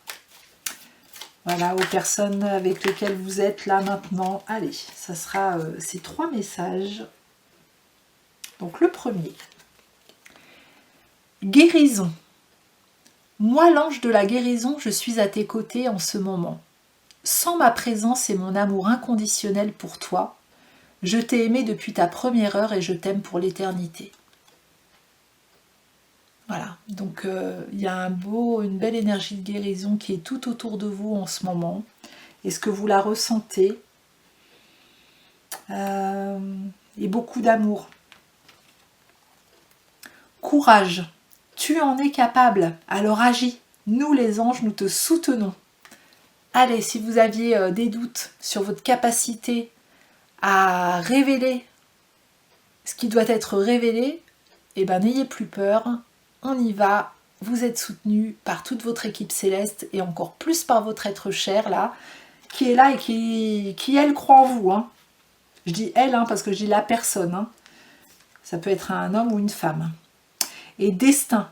Voilà, aux personnes avec lesquelles vous êtes là maintenant. Allez, ça sera ces 3 messages. Donc le premier. Guérison. Moi, l'ange de la guérison, je suis à tes côtés en ce moment. Sans ma présence et mon amour inconditionnel pour toi, je t'ai aimé depuis ta première heure et je t'aime pour l'éternité. Voilà, donc il y a une belle énergie de guérison qui est tout autour de vous en ce moment. Est-ce que vous la ressentez? Et beaucoup d'amour. Courage, tu en es capable, alors agis. Nous les anges, nous te soutenons. Allez, si vous aviez des doutes sur votre capacité à révéler ce qui doit être révélé, eh ben n'ayez plus peur. On y va, vous êtes soutenu par toute votre équipe céleste et encore plus par votre être cher là, qui est là et qui elle croit en vous. Hein. Je dis elle hein, parce que je dis la personne. Hein. Ça peut être un homme ou une femme. Et destin.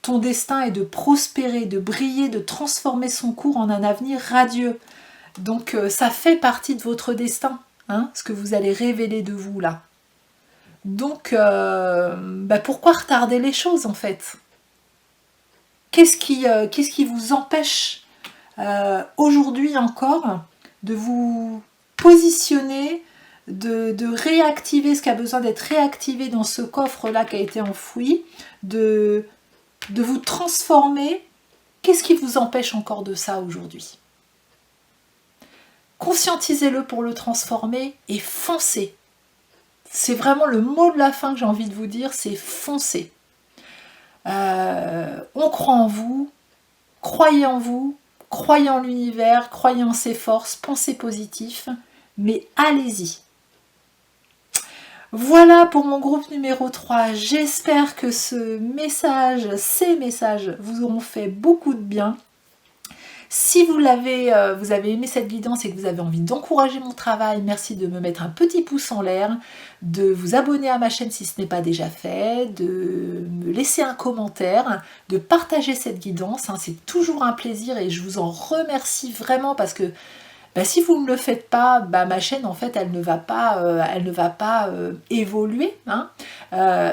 Ton destin est de prospérer, de briller, de transformer son cours en un avenir radieux. Donc ça fait partie de votre destin, hein, ce que vous allez révéler de vous là. Donc, pourquoi retarder les choses en fait? Qu'est-ce qui vous empêche aujourd'hui encore de vous positionner, de réactiver ce qui a besoin d'être réactivé dans ce coffre-là qui a été enfoui, de de vous transformer, qu'est-ce qui vous empêche encore de ça aujourd'hui? Conscientisez-le pour le transformer et foncez. C'est vraiment le mot de la fin que j'ai envie de vous dire, c'est foncez. On croit en vous, croyez en vous, croyez en l'univers, croyez en ses forces, pensez positif, mais allez-y. Voilà pour mon groupe numéro 3. J'espère que ces messages vous auront fait beaucoup de bien. Si vous avez aimé cette guidance et que vous avez envie d'encourager mon travail, merci de me mettre un petit pouce en l'air, de vous abonner à ma chaîne si ce n'est pas déjà fait, de me laisser un commentaire, de partager cette guidance. C'est toujours un plaisir et je vous en remercie vraiment parce que si vous ne le faites pas, ma chaîne en fait elle ne va pas évoluer.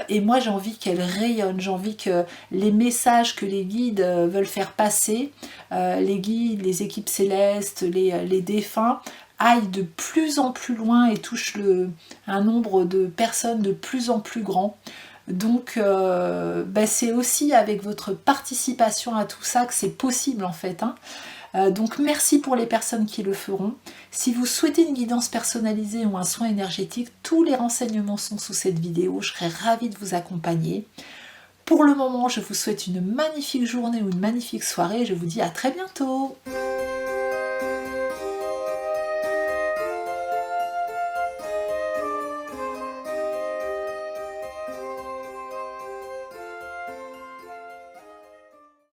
Et moi j'ai envie qu'elle rayonne, j'ai envie que les messages que les guides veulent faire passer, les guides, les équipes célestes, les défunts, aillent de plus en plus loin et touchent un nombre de personnes de plus en plus grand. Donc c'est aussi avec votre participation à tout ça que c'est possible en fait. Donc merci pour les personnes qui le feront. Si vous souhaitez une guidance personnalisée ou un soin énergétique, tous les renseignements sont sous cette vidéo. Je serai ravie de vous accompagner. Pour le moment, je vous souhaite une magnifique journée ou une magnifique soirée. Je vous dis à très bientôt.